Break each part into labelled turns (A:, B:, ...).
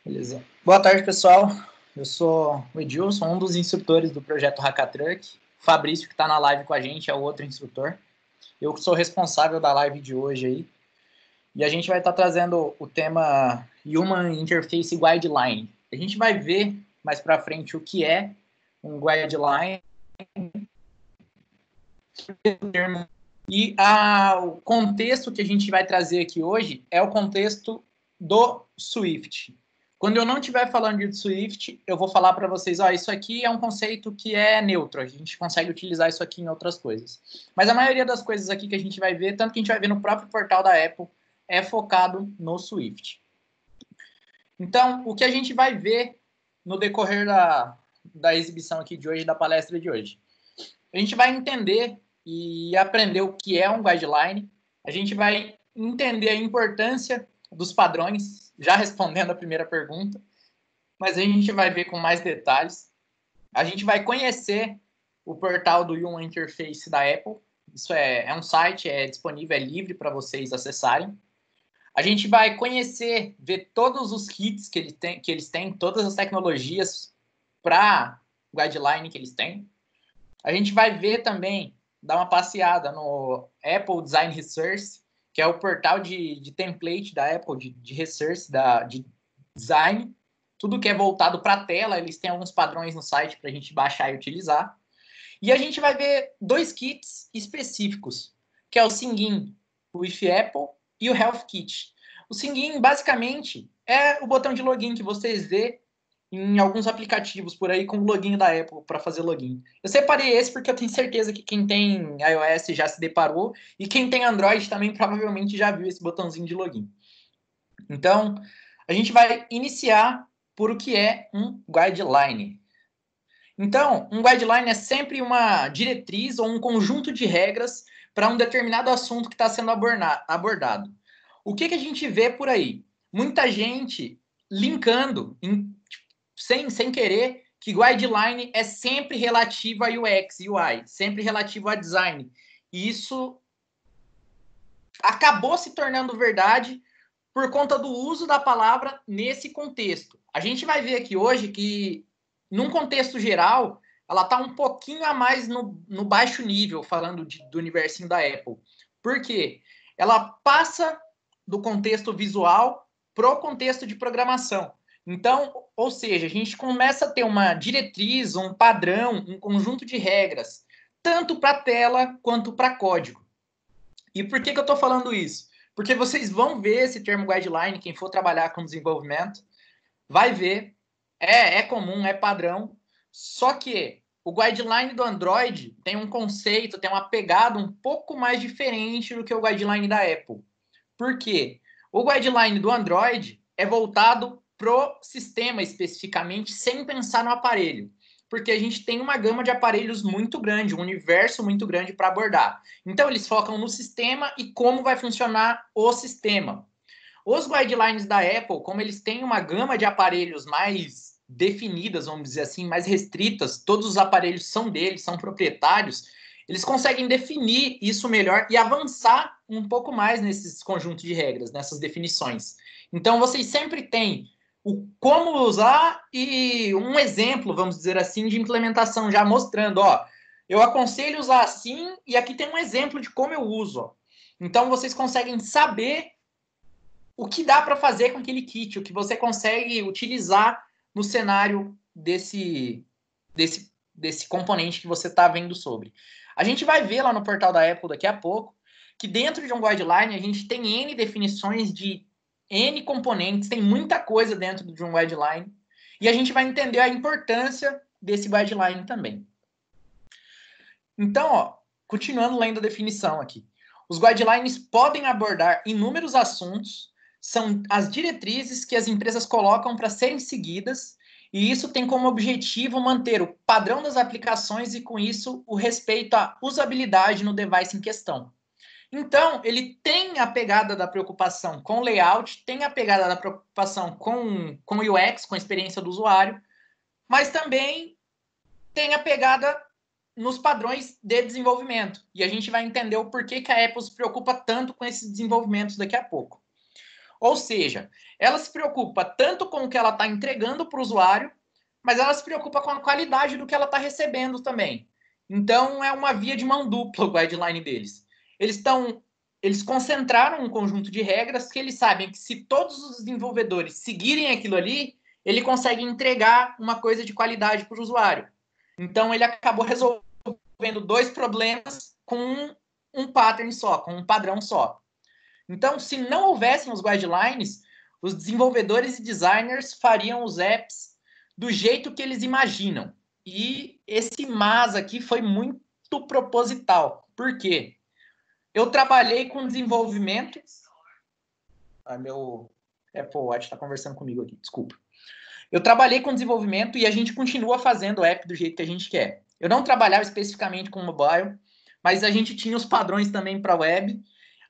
A: Beleza. Boa tarde, pessoal. Eu sou o Edilson, um dos instrutores do projeto Hackathruck. O Fabrício, que está na live com a gente, é o outro instrutor. Eu sou responsável da live de hoje aí. E a gente vai estar trazendo o tema Human Interface Guideline. A gente vai ver mais para frente o que é um guideline e o contexto que a gente vai trazer aqui hoje é o contexto do Swift. Quando eu não estiver falando de Swift, eu vou falar para vocês, isso aqui é um conceito que é neutro, a gente consegue utilizar isso aqui em outras coisas. Mas a maioria das coisas aqui que a gente vai ver, tanto que a gente vai ver no próprio portal da Apple, é focado no Swift. Então, o que a gente vai ver no decorrer da exibição aqui de hoje, da palestra de hoje? A gente vai entender e aprender o que é um guideline, a gente vai entender a importância dos padrões, já respondendo a primeira pergunta, mas a gente vai ver com mais detalhes. A gente vai conhecer o portal do Human Interface da Apple, isso é um site, é disponível, é livre para vocês acessarem. A gente vai conhecer, ver todos os kits que eles têm, todas as tecnologias para guideline que eles têm. A gente vai ver também, dar uma passeada no Apple Design Research, que é o portal de template da Apple, de research, de design. Tudo que é voltado para a tela, eles têm alguns padrões no site para a gente baixar e utilizar. E a gente vai ver dois kits específicos, que é o Singin with Apple e o Health Kit. O Singin, basicamente, é o botão de login que vocês vê em alguns aplicativos por aí com o login da Apple para fazer login. Eu separei esse porque eu tenho certeza que quem tem iOS já se deparou e quem tem Android também provavelmente já viu esse botãozinho de login. Então, a gente vai iniciar por o que é um guideline. Então, um guideline é sempre uma diretriz ou um conjunto de regras para um determinado assunto que está sendo abordado. O que a gente vê por aí? Muita gente linkando sem querer, que guideline é sempre relativo a UX, UI, sempre relativo a design. E isso acabou se tornando verdade por conta do uso da palavra nesse contexto. A gente vai ver aqui hoje que, num contexto geral, ela está um pouquinho a mais no baixo nível, falando do universinho da Apple. Por quê? Ela passa do contexto visual para o contexto de programação. Então, ou seja, a gente começa a ter uma diretriz, um padrão, um conjunto de regras, tanto para tela quanto para código. E por que eu estou falando isso? Porque vocês vão ver esse termo guideline, quem for trabalhar com desenvolvimento, vai ver, é comum, é padrão, só que o guideline do Android tem um conceito, tem uma pegada um pouco mais diferente do que o guideline da Apple. Por quê? O guideline do Android é voltado pro sistema especificamente, sem pensar no aparelho. Porque a gente tem uma gama de aparelhos muito grande, um universo muito grande para abordar. Então, eles focam no sistema e como vai funcionar o sistema. Os guidelines da Apple, como eles têm uma gama de aparelhos mais definidas, vamos dizer assim, mais restritas, todos os aparelhos são deles, são proprietários, eles conseguem definir isso melhor e avançar um pouco mais nesses conjuntos de regras, nessas definições. Então, vocês sempre têm o como usar e um exemplo, vamos dizer assim, de implementação, já mostrando, eu aconselho usar assim e aqui tem um exemplo de como eu uso. Então, vocês conseguem saber o que dá para fazer com aquele kit, o que você consegue utilizar no cenário desse componente que você está vendo sobre. A gente vai ver lá no portal da Apple daqui a pouco que dentro de um guideline a gente tem N definições de N componentes, tem muita coisa dentro de um guideline, e a gente vai entender a importância desse guideline também. Então, continuando lendo a definição aqui. Os guidelines podem abordar inúmeros assuntos, são as diretrizes que as empresas colocam para serem seguidas, e isso tem como objetivo manter o padrão das aplicações e, com isso, o respeito à usabilidade no device em questão. Então, ele tem a pegada da preocupação com o layout, tem a pegada da preocupação com o UX, com a experiência do usuário, mas também tem a pegada nos padrões de desenvolvimento. E a gente vai entender o porquê que a Apple se preocupa tanto com esses desenvolvimentos daqui a pouco. Ou seja, ela se preocupa tanto com o que ela está entregando para o usuário, mas ela se preocupa com a qualidade do que ela está recebendo também. Então, é uma via de mão dupla o guideline deles. Eles concentraram um conjunto de regras que eles sabem que se todos os desenvolvedores seguirem aquilo ali, ele consegue entregar uma coisa de qualidade para o usuário. Então, ele acabou resolvendo 2 problemas com um pattern só, com um padrão só. Então, se não houvessem os guidelines, os desenvolvedores e designers fariam os apps do jeito que eles imaginam. E esse mas aqui foi muito proposital. Por quê? Eu trabalhei com desenvolvimento. Meu Apple Watch está conversando comigo aqui, desculpa. Eu trabalhei com desenvolvimento e a gente continua fazendo o app do jeito que a gente quer. Eu não trabalhava especificamente com mobile, mas a gente tinha os padrões também para web.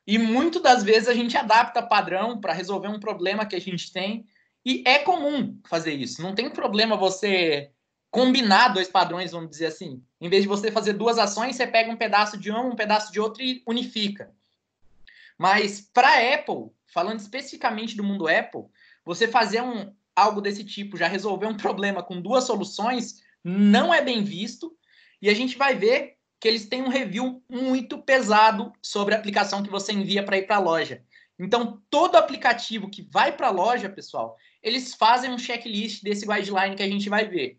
A: E muitas das vezes a gente adapta padrão para resolver um problema que a gente tem. E é comum fazer isso. Não tem problema você combinar 2 padrões, vamos dizer assim. Em vez de você fazer 2 ações, você pega um pedaço de um pedaço de outro e unifica. Mas para a Apple, falando especificamente do mundo Apple, você fazer algo desse tipo, já resolver um problema com 2 soluções, não é bem visto. E a gente vai ver que eles têm um review muito pesado sobre a aplicação que você envia para ir para a loja. Então, todo aplicativo que vai para a loja, pessoal, eles fazem um checklist desse guideline que a gente vai ver.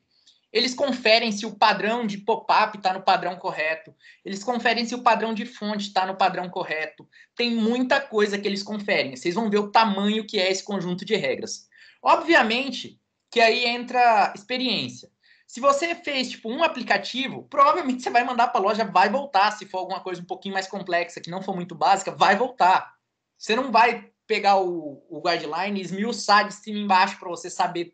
A: Eles conferem se o padrão de pop-up está no padrão correto. Eles conferem se o padrão de fonte está no padrão correto. Tem muita coisa que eles conferem. Vocês vão ver o tamanho que é esse conjunto de regras. Obviamente que aí entra experiência. Se você fez tipo um aplicativo, provavelmente você vai mandar para a loja, vai voltar. Se for alguma coisa um pouquinho mais complexa, que não for muito básica, vai voltar. Você não vai pegar o guideline e esmiuçar de cima e embaixo para você saber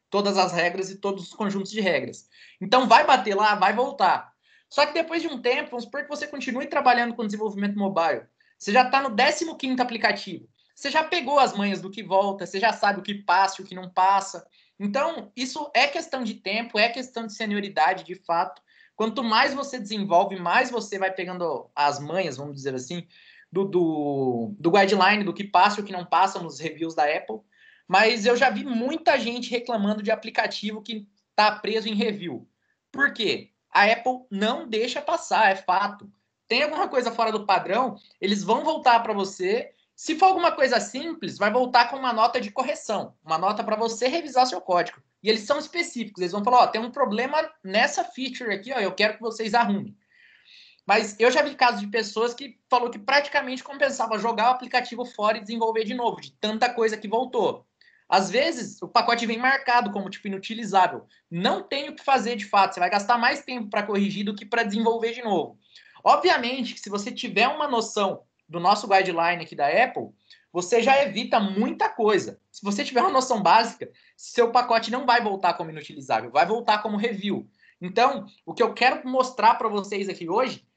A: todas as regras e todos os conjuntos de regras. Então vai bater lá, vai voltar. Só que depois de um tempo, vamos supor que você continue trabalhando com desenvolvimento mobile. Você já está no 15º aplicativo. Você já pegou as manhas do que volta, você já sabe o que passa e o que não passa. Então, isso é questão de tempo, é questão de senioridade, de fato. Quanto mais você desenvolve, mais você vai pegando as manhas, vamos dizer assim, do guideline, do que passa e o que não passa nos reviews da Apple. Mas eu já vi muita gente reclamando de aplicativo que está preso em review. Por quê? A Apple não deixa passar, é fato. Tem alguma coisa fora do padrão, eles vão voltar para você. Se for alguma coisa simples, vai voltar com uma nota de correção, uma nota para você revisar seu código. E eles são específicos, eles vão falar, ó, tem um problema nessa feature aqui, ó, eu quero que vocês arrumem. Mas eu já vi casos de pessoas que falou que praticamente compensava jogar o aplicativo fora e desenvolver de novo, de tanta coisa que voltou. Às vezes, o pacote vem marcado como tipo inutilizável. Não tem o que fazer de fato. Você vai gastar mais tempo para corrigir do que para desenvolver de novo. Obviamente que se você tiver uma noção do nosso guideline aqui da Apple, você já evita muita coisa. Se você tiver uma noção básica, seu pacote não vai voltar como inutilizável, vai voltar como review. Então, o que eu quero mostrar para vocês aqui hoje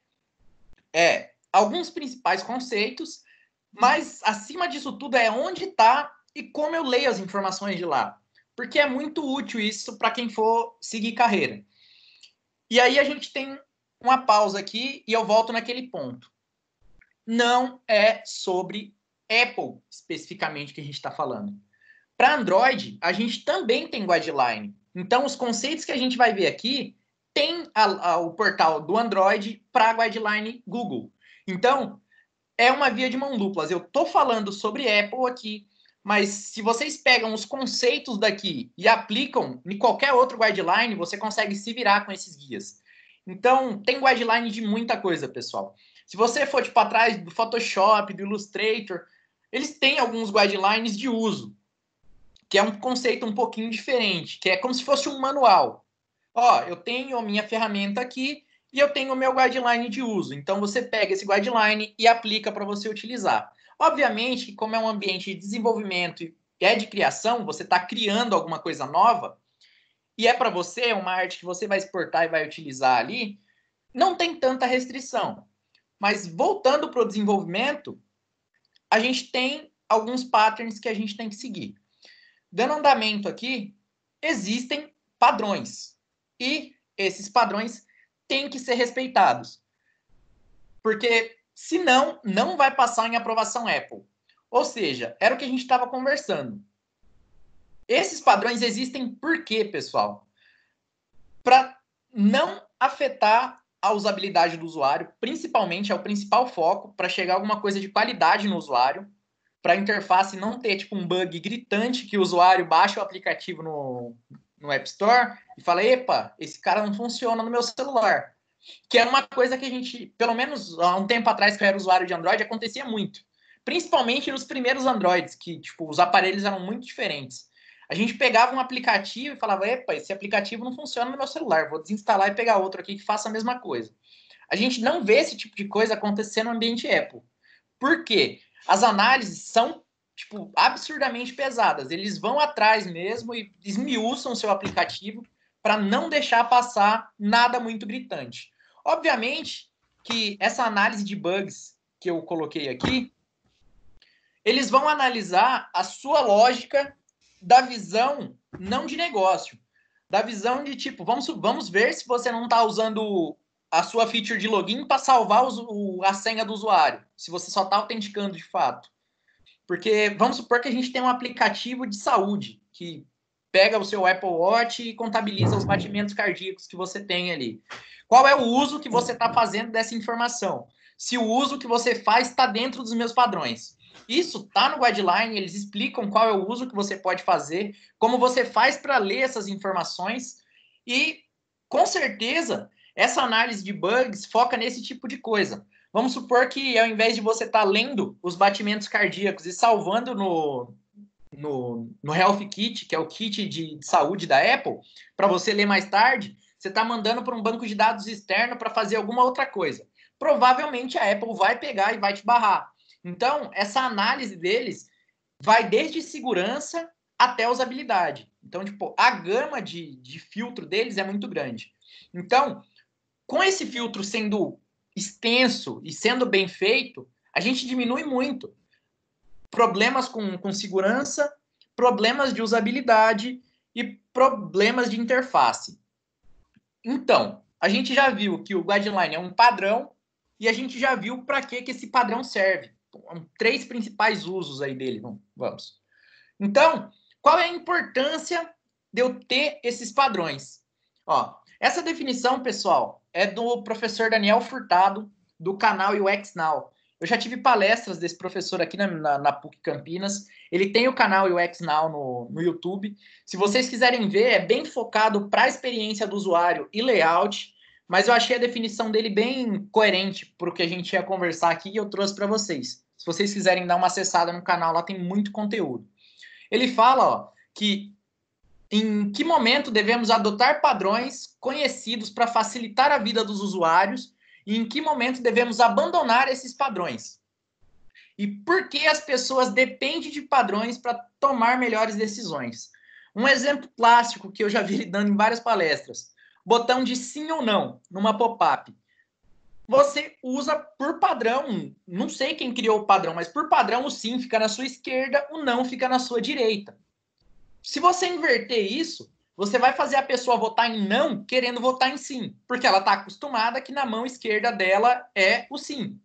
A: é alguns principais conceitos, mas acima disso tudo é onde está e como eu leio as informações de lá. Porque é muito útil isso para quem for seguir carreira. E aí a gente tem uma pausa aqui e eu volto naquele ponto. Não é sobre Apple especificamente que a gente está falando. Para Android, a gente também tem guideline. Então, os conceitos que a gente vai ver aqui tem o portal do Android para guideline Google. Então, é uma via de mão dupla. Eu estou falando sobre Apple aqui, mas se vocês pegam os conceitos daqui e aplicam em qualquer outro guideline, você consegue se virar com esses guias. Então, tem guideline de muita coisa, pessoal. Se você for tipo atrás do Photoshop, do Illustrator, eles têm alguns guidelines de uso, que é um conceito um pouquinho diferente, que é como se fosse um manual. Ó, eu tenho a minha ferramenta aqui e eu tenho o meu guideline de uso. Então, você pega esse guideline e aplica para você utilizar. Obviamente que como é um ambiente de desenvolvimento e é de criação, você está criando alguma coisa nova e é para você, uma arte que você vai exportar e vai utilizar ali, não tem tanta restrição. Mas voltando para o desenvolvimento, a gente tem alguns patterns que a gente tem que seguir. Dando andamento aqui, existem padrões. E esses padrões têm que ser respeitados. Porque, senão, não vai passar em aprovação Apple. Ou seja, era o que a gente estava conversando. Esses padrões existem por quê, pessoal? Para não afetar a usabilidade do usuário, principalmente é o principal foco, para chegar a alguma coisa de qualidade no usuário, para a interface não ter tipo um bug gritante que o usuário baixa o aplicativo no App Store e fala, epa, esse cara não funciona no meu celular. Que é uma coisa que a gente, pelo menos há um tempo atrás que eu era usuário de Android, acontecia muito. Principalmente nos primeiros Androids, que tipo, os aparelhos eram muito diferentes. A gente pegava um aplicativo e falava, epa, esse aplicativo não funciona no meu celular, vou desinstalar e pegar outro aqui que faça a mesma coisa. A gente não vê esse tipo de coisa acontecer no ambiente Apple. Por quê? As análises são tipo, absurdamente pesadas. Eles vão atrás mesmo e esmiuçam o seu aplicativo para não deixar passar nada muito gritante. Obviamente que essa análise de bugs que eu coloquei aqui, eles vão analisar a sua lógica da visão não de negócio, da visão de tipo, vamos ver se você não está usando a sua feature de login para salvar a senha do usuário, se você só está autenticando de fato. Porque vamos supor que a gente tem um aplicativo de saúde que pega o seu Apple Watch e contabiliza os batimentos cardíacos que você tem ali. Qual é o uso que você está fazendo dessa informação? Se o uso que você faz está dentro dos meus padrões. Isso está no guideline, eles explicam qual é o uso que você pode fazer, como você faz para ler essas informações e, com certeza, essa análise de bugs foca nesse tipo de coisa. Vamos supor que ao invés de você estar lendo os batimentos cardíacos e salvando no Health Kit, que é o kit de saúde da Apple, para você ler mais tarde, você está mandando para um banco de dados externo para fazer alguma outra coisa. Provavelmente a Apple vai pegar e vai te barrar. Então, essa análise deles vai desde segurança até usabilidade. Então, tipo, a gama de filtro deles é muito grande. Então, com esse filtro sendo extenso e sendo bem feito, a gente diminui muito problemas com segurança, problemas de usabilidade e problemas de interface. Então, a gente já viu que o guideline é um padrão e a gente já viu para que esse padrão serve. 3 principais usos aí dele. Vamos. Então, qual é a importância de eu ter esses padrões? Ó, essa definição, pessoal, é do professor Daniel Furtado, do canal UX Now. Eu já tive palestras desse professor aqui na PUC Campinas. Ele tem o canal UX Now no YouTube. Se vocês quiserem ver, é bem focado para a experiência do usuário e layout, mas eu achei a definição dele bem coerente para o que a gente ia conversar aqui e eu trouxe para vocês. Se vocês quiserem dar uma acessada no canal, lá tem muito conteúdo. Ele fala ó, que em que momento devemos adotar padrões conhecidos para facilitar a vida dos usuários e em que momento devemos abandonar esses padrões. E por que as pessoas dependem de padrões para tomar melhores decisões. Um exemplo clássico que eu já vi ele dando em várias palestras. Botão de sim ou não numa pop-up. Você usa por padrão, não sei quem criou o padrão, mas por padrão o sim fica na sua esquerda, o não fica na sua direita. Se você inverter isso, você vai fazer a pessoa votar em não querendo votar em sim, porque ela está acostumada que na mão esquerda dela é o sim.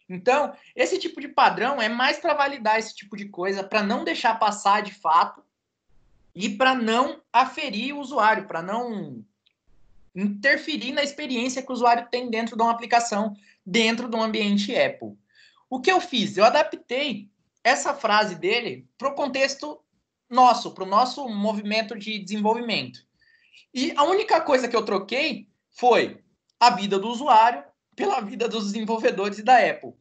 A: Então, esse tipo de padrão é mais para validar esse tipo de coisa, para não deixar passar de fato e para não aferir o usuário, para não interferir na experiência que o usuário tem dentro de uma aplicação, dentro de um ambiente Apple. O que eu fiz? Eu adaptei essa frase dele para o contexto nosso, para o nosso movimento de desenvolvimento. E a única coisa que eu troquei foi a vida do usuário pela vida dos desenvolvedores e da Apple.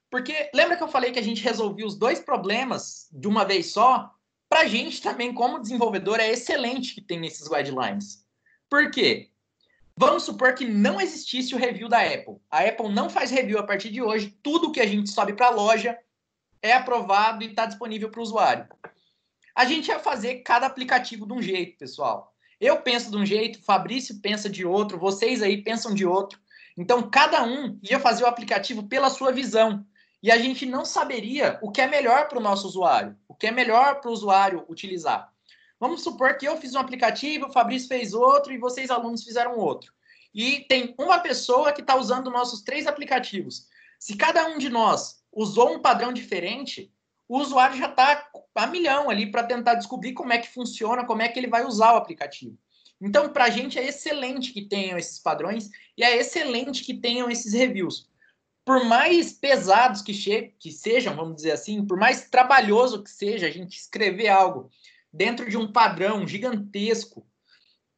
A: Porque lembra que eu falei que a gente resolvia os 2 problemas de uma vez só? Para a gente também, como desenvolvedor, é excelente que tem esses guidelines. Por quê? Vamos supor que não existisse o review da Apple. A Apple não faz review a partir de hoje. Tudo que a gente sobe para a loja é aprovado e está disponível para o usuário. A gente ia fazer cada aplicativo de um jeito, pessoal. Eu penso de um jeito, o Fabrício pensa de outro, vocês aí pensam de outro. Então, cada um ia fazer o aplicativo pela sua visão. E a gente não saberia o que é melhor para o nosso usuário, o que é melhor para o usuário utilizar. Vamos supor que eu fiz um aplicativo, o Fabrício fez outro e vocês, alunos, fizeram outro. e tem uma pessoa que está usando nossos 3 aplicativos. Se cada um de nós usou um padrão diferente, o usuário já está a milhão ali para tentar descobrir como é que funciona, como é que ele vai usar o aplicativo. Então, para a gente é excelente que tenham esses padrões e é excelente que tenham esses reviews. Por mais pesados que sejam, vamos dizer assim, por mais trabalhoso que seja a gente escrever algo dentro de um padrão gigantesco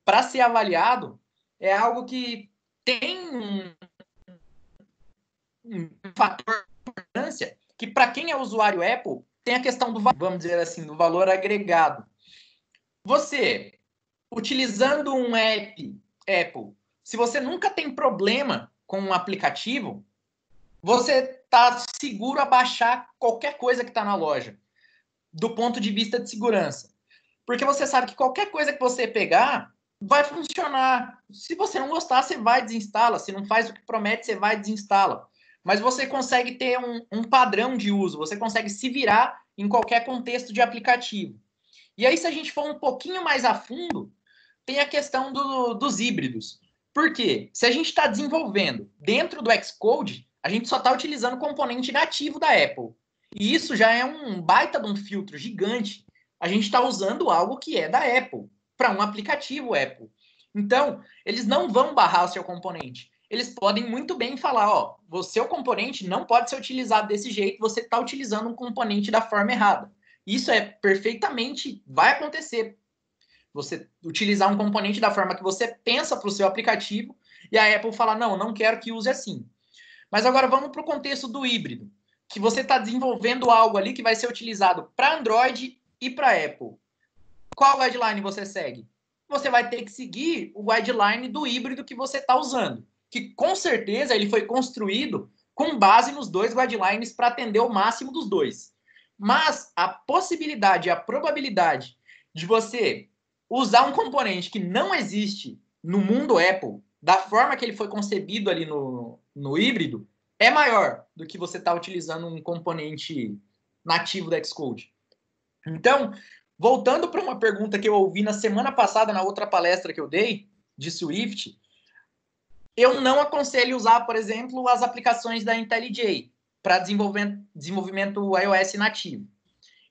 A: para ser avaliado, é algo que tem um fator de importância que, para quem é usuário Apple, tem a questão do, vamos dizer assim, do valor agregado. Você, utilizando um app Apple, se você nunca tem problema com um aplicativo, você está seguro a baixar qualquer coisa que está na loja, do ponto de vista de segurança. Porque você sabe que qualquer coisa que você pegar vai funcionar. Se você não gostar, você vai desinstala. Se não faz o que promete, você vai desinstala. Mas você consegue ter um padrão de uso, você consegue se virar em qualquer contexto de aplicativo. E aí, se a gente for um pouquinho mais a fundo, tem a questão dos híbridos. Por quê? Se a gente está desenvolvendo dentro do Xcode, a gente só está utilizando o componente nativo da Apple. E isso já é um baita de um filtro gigante. A gente está usando algo que é da Apple, para um aplicativo Apple. Então, eles não vão barrar o seu componente. Eles podem muito bem falar, ó, o seu componente não pode ser utilizado desse jeito, você está utilizando um componente da forma errada. Isso é perfeitamente, vai acontecer. Você utilizar um componente da forma que você pensa para o seu aplicativo e a Apple falar, não, não quero que use assim. Mas agora vamos para o contexto do híbrido, que você está desenvolvendo algo ali que vai ser utilizado para Android e para Apple. Qual guideline você segue? Você vai ter que seguir o guideline do híbrido que você está usando, que com certeza ele foi construído com base nos 2 guidelines para atender o máximo dos 2. Mas a possibilidade, a probabilidade de você usar um componente que não existe no mundo Apple, da forma que ele foi concebido ali no híbrido, é maior do que você está utilizando um componente nativo da Xcode. Então, voltando para uma pergunta que eu ouvi na semana passada, na outra palestra que eu dei, de Swift, eu não aconselho usar, por exemplo, as aplicações da IntelliJ para desenvolvimento iOS nativo.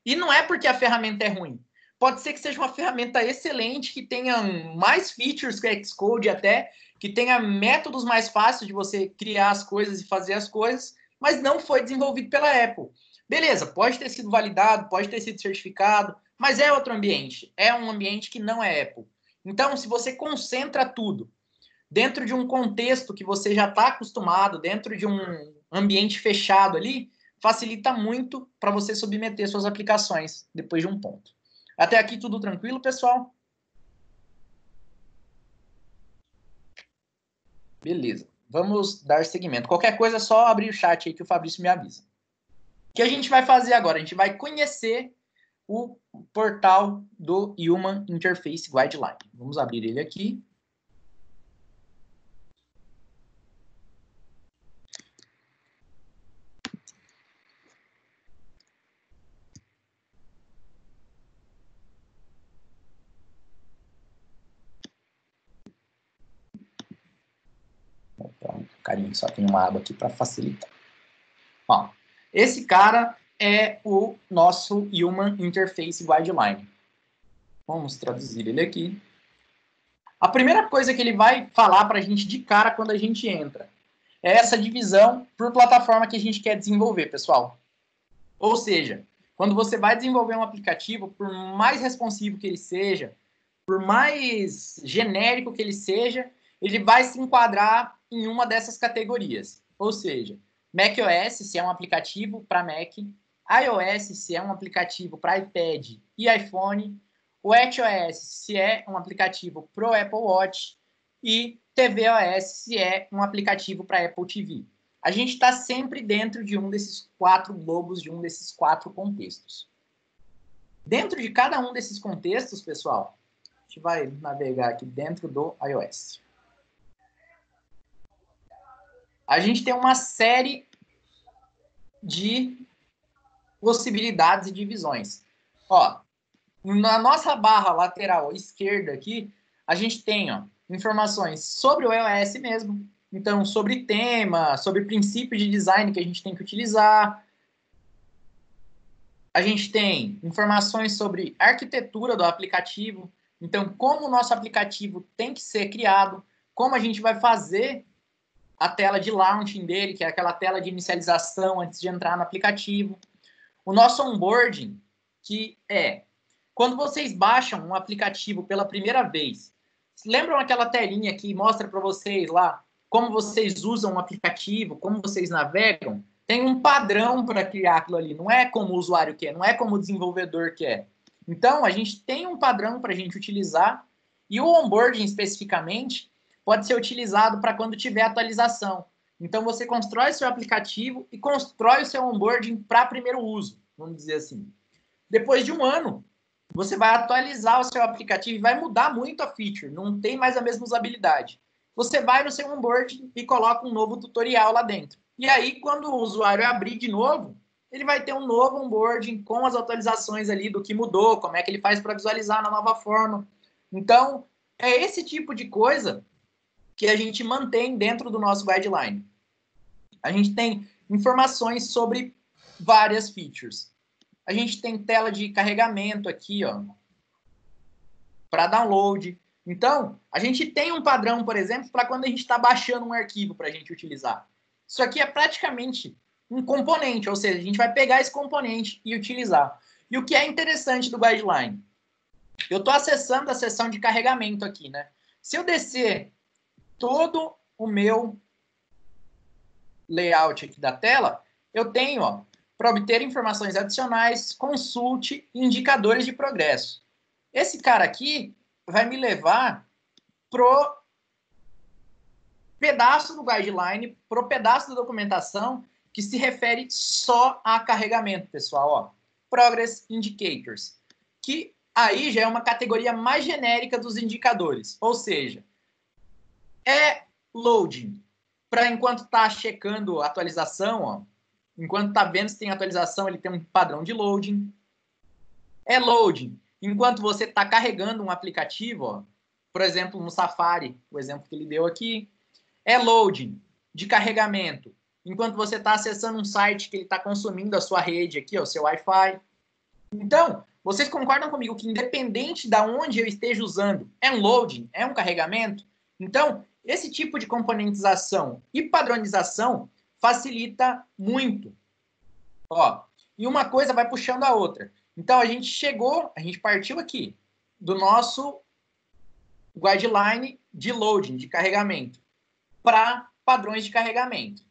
A: E não é porque a ferramenta é ruim. Pode ser que seja uma ferramenta excelente, que tenha mais features que a Xcode até, que tenha métodos mais fáceis de você criar as coisas e fazer as coisas, mas não foi desenvolvido pela Apple. Beleza, pode ter sido validado, pode ter sido certificado, mas é outro ambiente. É um ambiente que não é Apple. Então, se você concentra tudo dentro de um contexto que você já está acostumado, dentro de um ambiente fechado ali, facilita muito para você submeter suas aplicações depois de um ponto. Até aqui tudo tranquilo, pessoal? Beleza. Vamos dar seguimento. Qualquer coisa é só abrir o chat aí que o Fabrício me avisa. O que a gente vai fazer agora? A gente vai conhecer o portal do Human Interface Guideline. Vamos abrir ele aqui. Carinho, só tem uma aba aqui para facilitar. Ó, esse cara é o nosso Human Interface Guideline. Vamos traduzir ele aqui. A primeira coisa que ele vai falar para a gente de cara quando a gente entra é essa divisão por plataforma que a gente quer desenvolver, pessoal. Ou seja, quando você vai desenvolver um aplicativo, por mais responsivo que ele seja, por mais genérico que ele seja, ele vai se enquadrar em uma dessas categorias. Ou seja, macOS, se é um aplicativo para Mac, iOS, se é um aplicativo para iPad e iPhone, watchOS, se é um aplicativo para o Apple Watch, e tvOS, se é um aplicativo para Apple TV. A gente está sempre dentro de um desses 4 globos, de um desses 4 contextos. Dentro de cada um desses contextos, pessoal, a gente vai navegar aqui dentro do iOS. A gente tem uma série de possibilidades e divisões. Ó, na nossa barra lateral esquerda aqui, a gente tem, ó, informações sobre o iOS mesmo. Então, sobre tema, sobre princípio de design que a gente tem que utilizar. A gente tem informações sobre arquitetura do aplicativo. Então, como o nosso aplicativo tem que ser criado, como a gente vai fazer a tela de launching dele, que é aquela tela de inicialização antes de entrar no aplicativo. O nosso onboarding, que é quando vocês baixam um aplicativo pela primeira vez, lembram aquela telinha que mostra para vocês lá como vocês usam o aplicativo, como vocês navegam? Tem um padrão para criar aquilo ali, não é como o usuário quer, não é como o desenvolvedor quer. Então, a gente tem um padrão para a gente utilizar e o onboarding especificamente pode ser utilizado para quando tiver atualização. Então, você constrói seu aplicativo e constrói o seu onboarding para primeiro uso, vamos dizer assim. Depois de um ano, você vai atualizar o seu aplicativo e vai mudar muito a feature, não tem mais a mesma usabilidade. Você vai no seu onboarding e coloca um novo tutorial lá dentro. E aí, quando o usuário abrir de novo, ele vai ter um novo onboarding com as atualizações ali do que mudou, como é que ele faz para visualizar na nova forma. Então, é esse tipo de coisa que a gente mantém dentro do nosso guideline. A gente tem informações sobre várias features. A gente tem tela de carregamento aqui, ó, para download. Então, a gente tem um padrão, por exemplo, para quando a gente está baixando um arquivo para a gente utilizar. Isso aqui é praticamente um componente, ou seja, a gente vai pegar esse componente e utilizar. E o que é interessante do guideline? Eu estou acessando a seção de carregamento aqui, né? Se eu descer todo o meu layout aqui da tela, eu tenho, ó, para obter informações adicionais, consulte indicadores de progresso. Esse cara aqui vai me levar pro pedaço do guideline, pro pedaço da documentação que se refere só a carregamento, pessoal, ó. Progress Indicators, que aí já é uma categoria mais genérica dos indicadores, ou seja, é loading, para enquanto está checando a atualização, ó, enquanto está vendo se tem atualização, ele tem um padrão de loading. É loading, enquanto você está carregando um aplicativo, ó, por exemplo, no Safari, o exemplo que ele deu aqui. É loading de carregamento, enquanto você está acessando um site que ele está consumindo a sua rede aqui, ó, o seu Wi-Fi. Então, vocês concordam comigo que independente de onde eu esteja usando, é um loading, é um carregamento? Então, esse tipo de componentização e padronização facilita muito. Ó, e uma coisa vai puxando a outra. Então, a gente partiu aqui do nosso guideline de loading, de carregamento, para padrões de carregamento.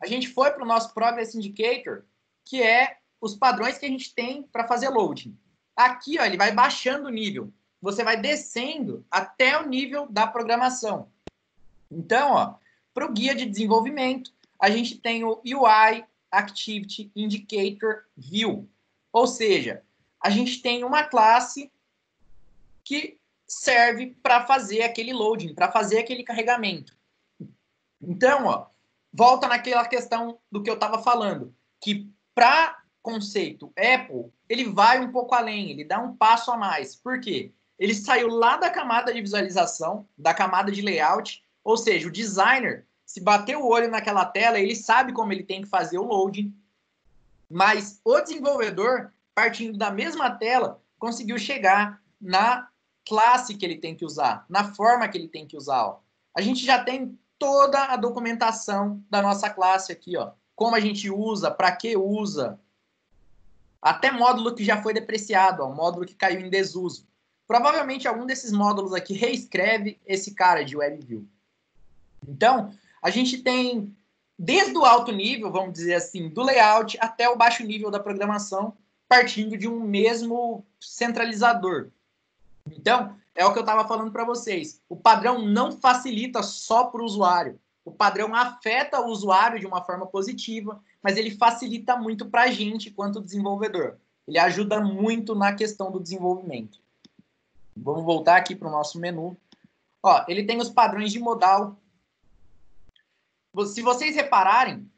A: A gente foi para o nosso Progress Indicator, que é os padrões que a gente tem para fazer loading. Aqui, ó, ele vai baixando o nível. Você vai descendo até o nível da programação. Então, ó, para o guia de desenvolvimento, a gente tem o UI Activity Indicator View. Ou seja, a gente tem uma classe que serve para fazer aquele loading, para fazer aquele carregamento. Então, ó, volta naquela questão do que eu estava falando, que para conceito Apple, ele vai um pouco além, ele dá um passo a mais. Por quê? Ele saiu lá da camada de visualização, da camada de layout, ou seja, o designer, se bater o olho naquela tela, ele sabe como ele tem que fazer o loading, mas o desenvolvedor, partindo da mesma tela, conseguiu chegar na classe que ele tem que usar, na forma que ele tem que usar. Ó. A gente já tem toda a documentação da nossa classe aqui, ó. Como a gente usa, para que usa. Até módulo que já foi depreciado, ó, módulo que caiu em desuso. Provavelmente algum desses módulos aqui reescreve esse cara de WebView. Então, a gente tem desde o alto nível, vamos dizer assim, do layout até o baixo nível da programação, partindo de um mesmo centralizador. Então, é o que eu estava falando para vocês. O padrão não facilita só para o usuário. O padrão afeta o usuário de uma forma positiva, mas ele facilita muito para a gente, quanto desenvolvedor. Ele ajuda muito na questão do desenvolvimento. Vamos voltar aqui para o nosso menu. Ó, ele tem os padrões de modal. Se vocês repararem,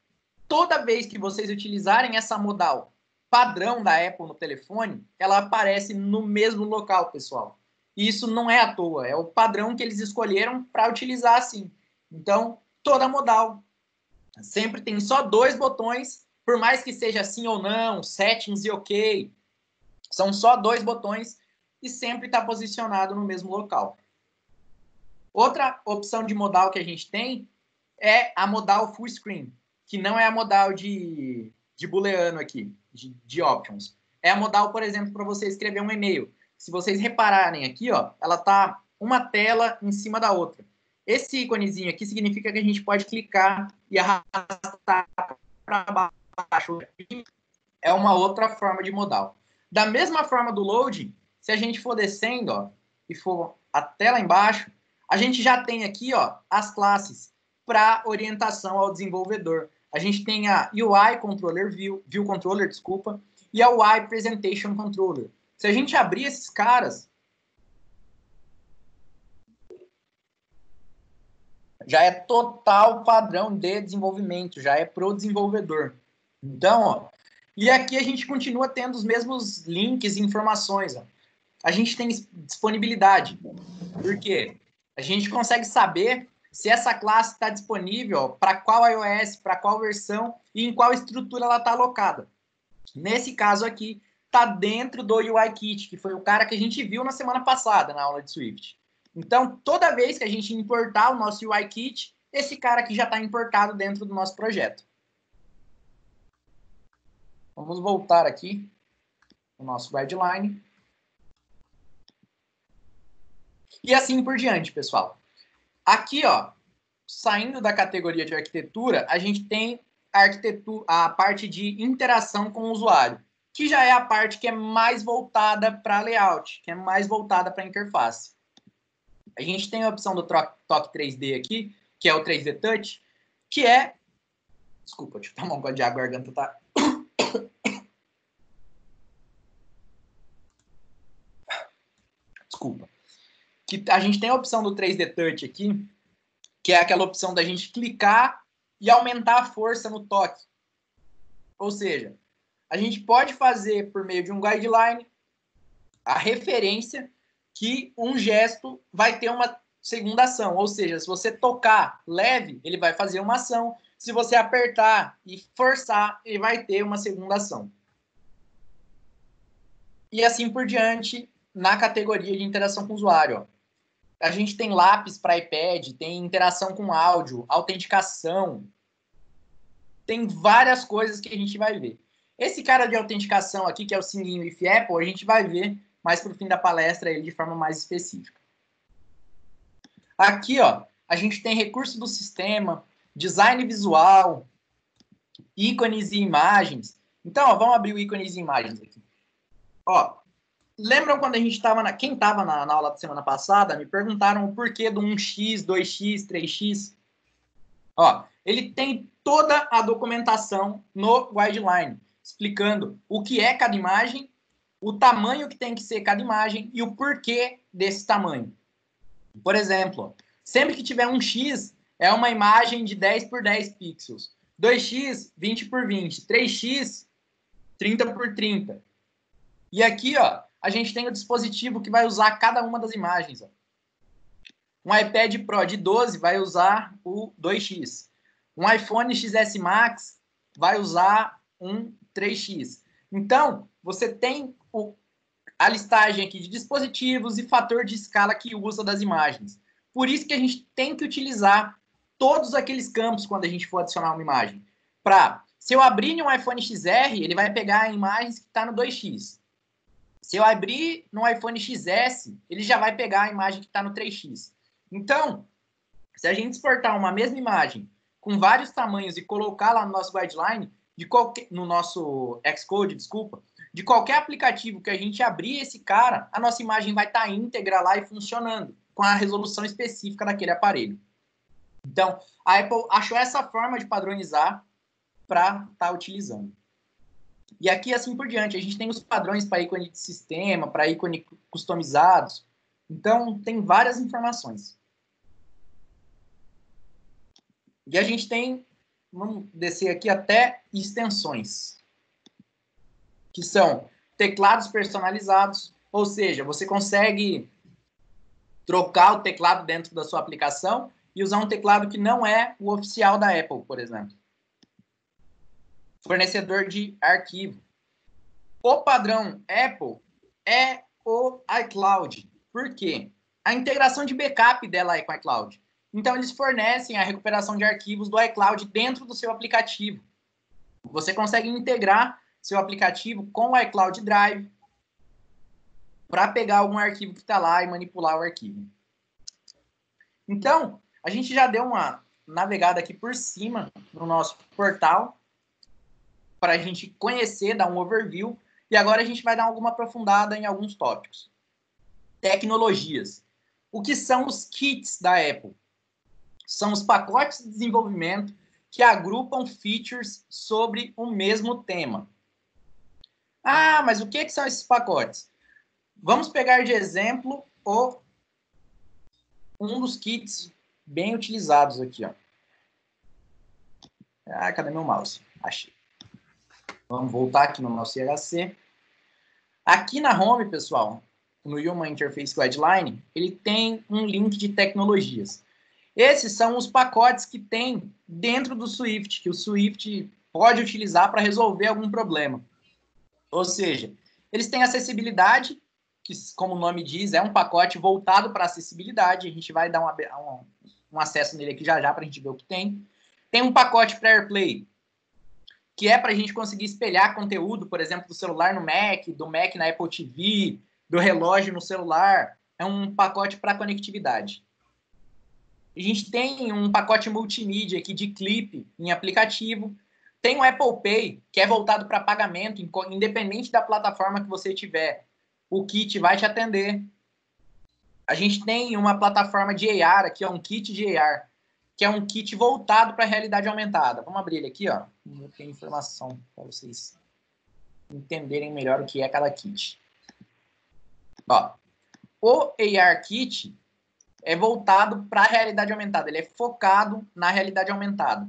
A: toda vez que vocês utilizarem essa modal padrão da Apple no telefone, ela aparece no mesmo local, pessoal. E isso não é à toa, é o padrão que eles escolheram para utilizar assim. Então, toda modal sempre tem só 2 botões, por mais que seja sim ou não, settings e OK, são só 2 botões e sempre está posicionado no mesmo local. Outra opção de modal que a gente tem é a modal full screen, que não é a modal de booleano aqui, de options. É a modal, por exemplo, para você escrever um e-mail. Se vocês repararem aqui, ó, ela tá uma tela em cima da outra. Esse íconezinho aqui significa que a gente pode clicar e arrastar para baixo. É uma outra forma de modal. Da mesma forma do load, se a gente for descendo, ó, e for até lá embaixo, a gente já tem aqui, ó, as classes para orientação ao desenvolvedor. A gente tem a UI Controller View Controller, desculpa, e a UI Presentation Controller. Se a gente abrir esses caras, já é total padrão de desenvolvimento, já é pro desenvolvedor. Então, ó, e aqui a gente continua tendo os mesmos links e informações, ó. A gente tem disponibilidade. Por quê? A gente consegue saber se essa classe está disponível para qual iOS, para qual versão e em qual estrutura ela está alocada. Nesse caso aqui, está dentro do UIKit, que foi o cara que a gente viu na semana passada na aula de Swift. Então, toda vez que a gente importar o nosso UIKit, esse cara aqui já está importado dentro do nosso projeto. Vamos voltar aqui no nosso guideline. E assim por diante, pessoal. Aqui, ó, saindo da categoria de arquitetura, a gente tem a parte de interação com o usuário, que já é a parte que é mais voltada para layout, que é mais voltada para interface. A gente tem a opção do toque 3D aqui, que é o 3D Touch, que é... Desculpa, deixa eu tomar um gole de água, a garganta tá... Desculpa. Que a gente tem a opção do 3D Touch aqui, que é aquela opção da gente clicar e aumentar a força no toque. Ou seja, a gente pode fazer por meio de um guideline a referência que um gesto vai ter uma segunda ação. Ou seja, se você tocar leve, ele vai fazer uma ação. Se você apertar e forçar, ele vai ter uma segunda ação. E assim por diante na categoria de interação com o usuário. Ó. A gente tem lápis para iPad, tem interação com áudio, autenticação. Tem várias coisas que a gente vai ver. Esse cara de autenticação aqui, que é o Singing with Apple, a gente vai ver mais para o fim da palestra ele de forma mais específica. Aqui, ó, a gente tem recurso do sistema, design visual, ícones e imagens. Então, ó, vamos abrir o ícones e imagens aqui. Ó, lembram quando a gente estava quem estava na aula da semana passada, me perguntaram o porquê do 1x, 2x, 3x. Ó, ele tem toda a documentação no guideline, explicando o que é cada imagem, o tamanho que tem que ser cada imagem e o porquê desse tamanho. Por exemplo, sempre que tiver um X, é uma imagem de 10 por 10 pixels. 2x, 20 por 20. 3x, 30 por 30. E aqui, ó, a gente tem o dispositivo que vai usar cada uma das imagens. Ó. Um iPad Pro de 12 vai usar o 2x. Um iPhone XS Max vai usar um 3x. Então, você tem a listagem aqui de dispositivos e fator de escala que usa das imagens. Por isso que a gente tem que utilizar todos aqueles campos quando a gente for adicionar uma imagem. Se eu abrir no iPhone XR, ele vai pegar a imagem que está no 2x. Se eu abrir no iPhone XS, ele já vai pegar a imagem que está no 3x. Então, se a gente exportar uma mesma imagem com vários tamanhos e colocar lá no nosso guideline, no nosso Xcode, desculpa, de qualquer aplicativo que a gente abrir esse cara, a nossa imagem vai estar íntegra lá e funcionando, com a resolução específica daquele aparelho. Então, a Apple achou essa forma de padronizar para estar utilizando. E aqui, assim por diante, a gente tem os padrões para ícone de sistema, para ícone customizados. Então, tem várias informações. E a gente tem, vamos descer aqui até extensões, que são teclados personalizados, ou seja, você consegue trocar o teclado dentro da sua aplicação e usar um teclado que não é o oficial da Apple, por exemplo. Fornecedor de arquivo. O padrão Apple é o iCloud. Por quê? A integração de backup dela é com o iCloud. Então, eles fornecem a recuperação de arquivos do iCloud dentro do seu aplicativo. Você consegue integrar seu aplicativo com o iCloud Drive para pegar algum arquivo que está lá e manipular o arquivo. Então, a gente já deu uma navegada aqui por cima no nosso portal para a gente conhecer, dar um overview, e agora a gente vai dar alguma aprofundada em alguns tópicos. Tecnologias. O que são os kits da Apple? São os pacotes de desenvolvimento que agrupam features sobre o mesmo tema. Ah, mas o que são esses pacotes? Vamos pegar de exemplo um dos kits bem utilizados aqui. Ó. Ah, cadê meu mouse? Achei. Vamos voltar aqui no nosso IHC. Aqui na home, pessoal, no Human Interface Guideline, ele tem um link de tecnologias. Esses são os pacotes que tem dentro do Swift, que o Swift pode utilizar para resolver algum problema. Ou seja, eles têm acessibilidade, que, como o nome diz, é um pacote voltado para acessibilidade. A gente vai dar um acesso nele aqui já para a gente ver o que tem. Tem um pacote para AirPlay, que é para a gente conseguir espelhar conteúdo, por exemplo, do celular no Mac, do Mac na Apple TV, do relógio no celular. É um pacote para conectividade. A gente tem um pacote multimídia aqui de clipe em aplicativo. Tem o Apple Pay, que é voltado para pagamento, independente da plataforma que você tiver. O kit vai te atender. A gente tem uma plataforma de AR aqui, um kit de AR, que é um kit voltado para a realidade aumentada. Vamos abrir ele aqui, ó. Tem informação para vocês entenderem melhor o que é cada kit. Ó, o AR Kit é voltado para a realidade aumentada. Ele é focado na realidade aumentada.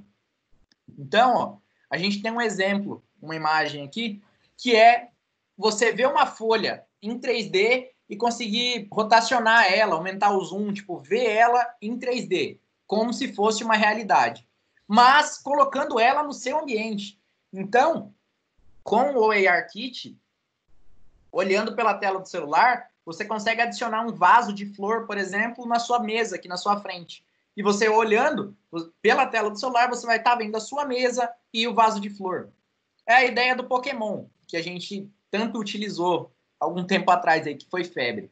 A: Então, ó, a gente tem um exemplo, uma imagem aqui, que é você ver uma folha em 3D e conseguir rotacionar ela, aumentar o zoom, tipo, ver ela em 3D, como se fosse uma realidade, mas colocando ela no seu ambiente. Então, com o AR Kit, olhando pela tela do celular, você consegue adicionar um vaso de flor, por exemplo, na sua mesa, aqui na sua frente. E você olhando pela tela do celular, você vai estar vendo a sua mesa e o vaso de flor. É a ideia do Pokémon, que a gente tanto utilizou algum tempo atrás aí, que foi febre.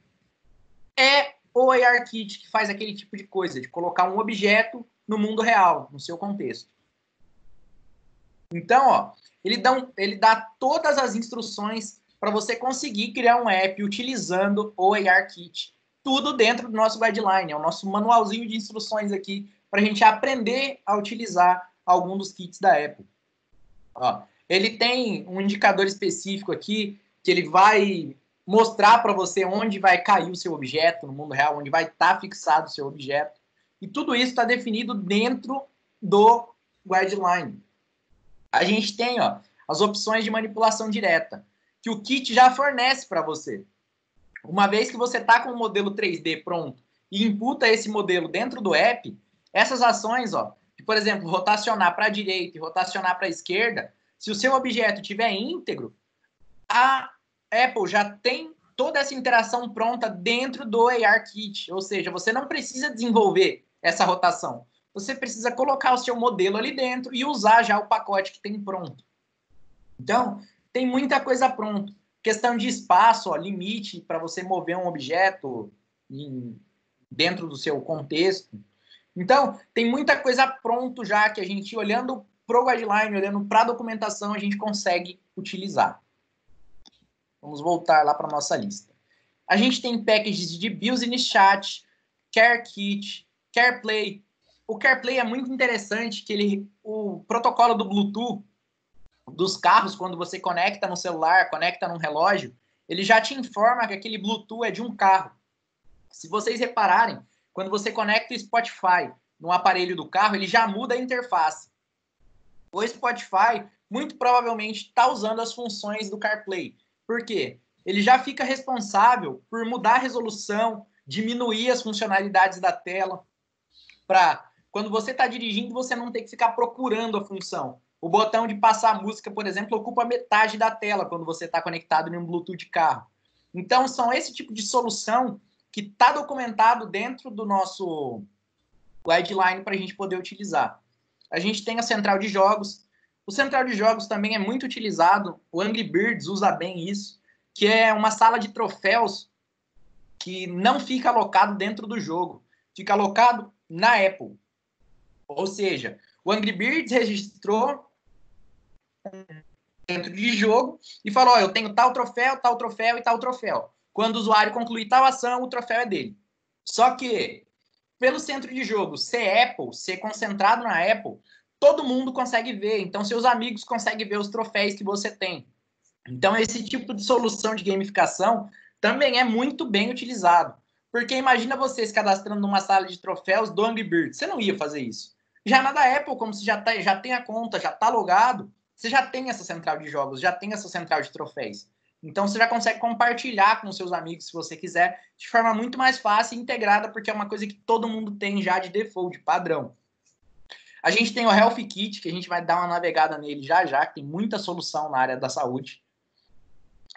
A: É o AR Kit que faz aquele tipo de coisa, de colocar um objeto no mundo real, no seu contexto. Então, ó, ele dá todas as instruções para você conseguir criar um app utilizando o AR Kit. Tudo dentro do nosso guideline, é o nosso manualzinho de instruções aqui para a gente aprender a utilizar algum dos kits da Apple. Ó, ele tem um indicador específico aqui que ele vai mostrar para você onde vai cair o seu objeto no mundo real, onde vai estar fixado o seu objeto. E tudo isso está definido dentro do guideline. A gente tem, ó, as opções de manipulação direta, que o kit já fornece para você. Uma vez que você está com o modelo 3D pronto e imputa esse modelo dentro do app, essas ações, ó, de, por exemplo, rotacionar para a direita e rotacionar para a esquerda, se o seu objeto estiver íntegro, a Apple já tem toda essa interação pronta dentro do AR Kit. Ou seja, você não precisa desenvolver essa rotação. Você precisa colocar o seu modelo ali dentro e usar já o pacote que tem pronto. Então, tem muita coisa pronta. Questão de espaço, ó, limite para você mover um objeto dentro do seu contexto. Então, tem muita coisa pronto já que a gente, olhando para o guideline, olhando para a documentação, a gente consegue utilizar. Vamos voltar lá para a nossa lista. A gente tem packages de Business Chat, CareKit, CarePlay. O CarePlay é muito interessante, que o protocolo do Bluetooth dos carros, quando você conecta no celular, conecta num relógio, ele já te informa que aquele Bluetooth é de um carro. Se vocês repararem, quando você conecta o Spotify no aparelho do carro, ele já muda a interface. O Spotify, muito provavelmente, está usando as funções do CarPlay. Por quê? Ele já fica responsável por mudar a resolução, diminuir as funcionalidades da tela, para quando você está dirigindo, você não ter que ficar procurando a função. O botão de passar a música, por exemplo, ocupa metade da tela quando você está conectado em um Bluetooth de carro. Então, são esse tipo de solução que está documentado dentro do nosso guideline para a gente poder utilizar. A gente tem a central de jogos. O central de jogos também é muito utilizado. O Angry Birds usa bem isso, que é uma sala de troféus que não fica alocado dentro do jogo. Fica alocado na Apple. Ou seja, o Angry Birds registrou dentro de jogo e falou, eu tenho tal troféu e tal troféu. Quando o usuário concluir tal ação, o troféu é dele. Só que, pelo centro de jogo ser Apple, ser concentrado na Apple, todo mundo consegue ver. Então, seus amigos conseguem ver os troféus que você tem. Então, esse tipo de solução de gamificação também é muito bem utilizado. Porque imagina você se cadastrando numa sala de troféus do Angry Birds. Você não ia fazer isso. Já na da Apple, como você já tem a conta, já está logado, você já tem essa central de jogos, já tem essa central de troféus. Então, você já consegue compartilhar com seus amigos, se você quiser, de forma muito mais fácil e integrada, porque é uma coisa que todo mundo tem já de default, de padrão. A gente tem o Health Kit, que a gente vai dar uma navegada nele já já, que tem muita solução na área da saúde.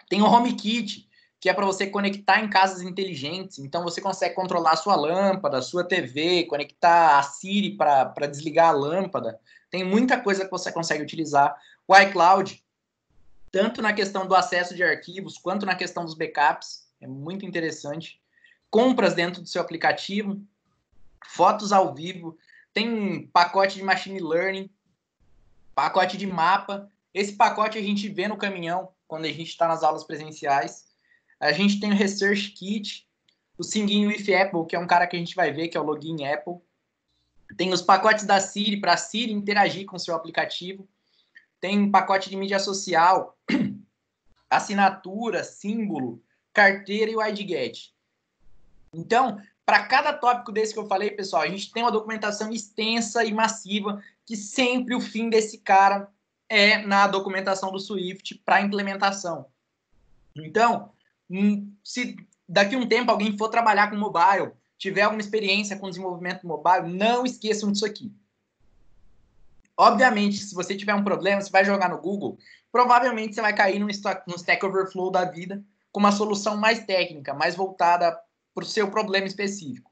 A: Tem o HomeKit, que é para você conectar em casas inteligentes. Então, você consegue controlar a sua lâmpada, a sua TV, conectar a Siri para desligar a lâmpada. Tem muita coisa que você consegue utilizar. O iCloud, tanto na questão do acesso de arquivos, quanto na questão dos backups. É muito interessante. Compras dentro do seu aplicativo. Fotos ao vivo. Tem pacote de machine learning. Pacote de mapa. Esse pacote a gente vê no caminhão, quando a gente está nas aulas presenciais. A gente tem o Research Kit, o Singing with Apple, que é um cara que a gente vai ver, que é o login Apple. Tem os pacotes da Siri, para a Siri interagir com o seu aplicativo. Tem pacote de mídia social, assinatura, símbolo, carteira e o WideGet. Então, para cada tópico desse que eu falei, pessoal, a gente tem uma documentação extensa e massiva, que sempre o fim desse cara é na documentação do Swift para implementação. Então, se daqui a um tempo alguém for trabalhar com mobile, tiver alguma experiência com desenvolvimento mobile, não esqueçam disso aqui. Obviamente, se você tiver um problema, você vai jogar no Google, provavelmente você vai cair no Stack Overflow da vida com uma solução mais técnica, mais voltada para o seu problema específico.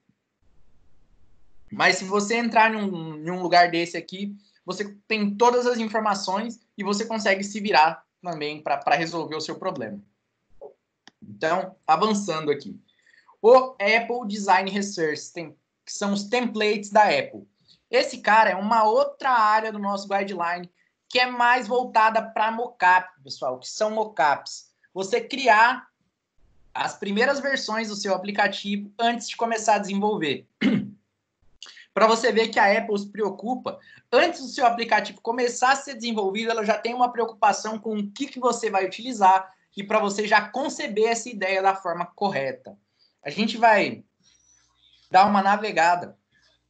A: Mas se você entrar em um lugar desse aqui, você tem todas as informações e você consegue se virar também para resolver o seu problema. Então, avançando aqui. O Apple Design Research, que são os templates da Apple. Esse cara é uma outra área do nosso guideline que é mais voltada para mockup, pessoal, que são mockups. Você criar as primeiras versões do seu aplicativo antes de começar a desenvolver. Para você ver que a Apple se preocupa, antes do seu aplicativo começar a ser desenvolvido, ela já tem uma preocupação com o que você vai utilizar e para você já conceber essa ideia da forma correta. A gente vai dar uma navegada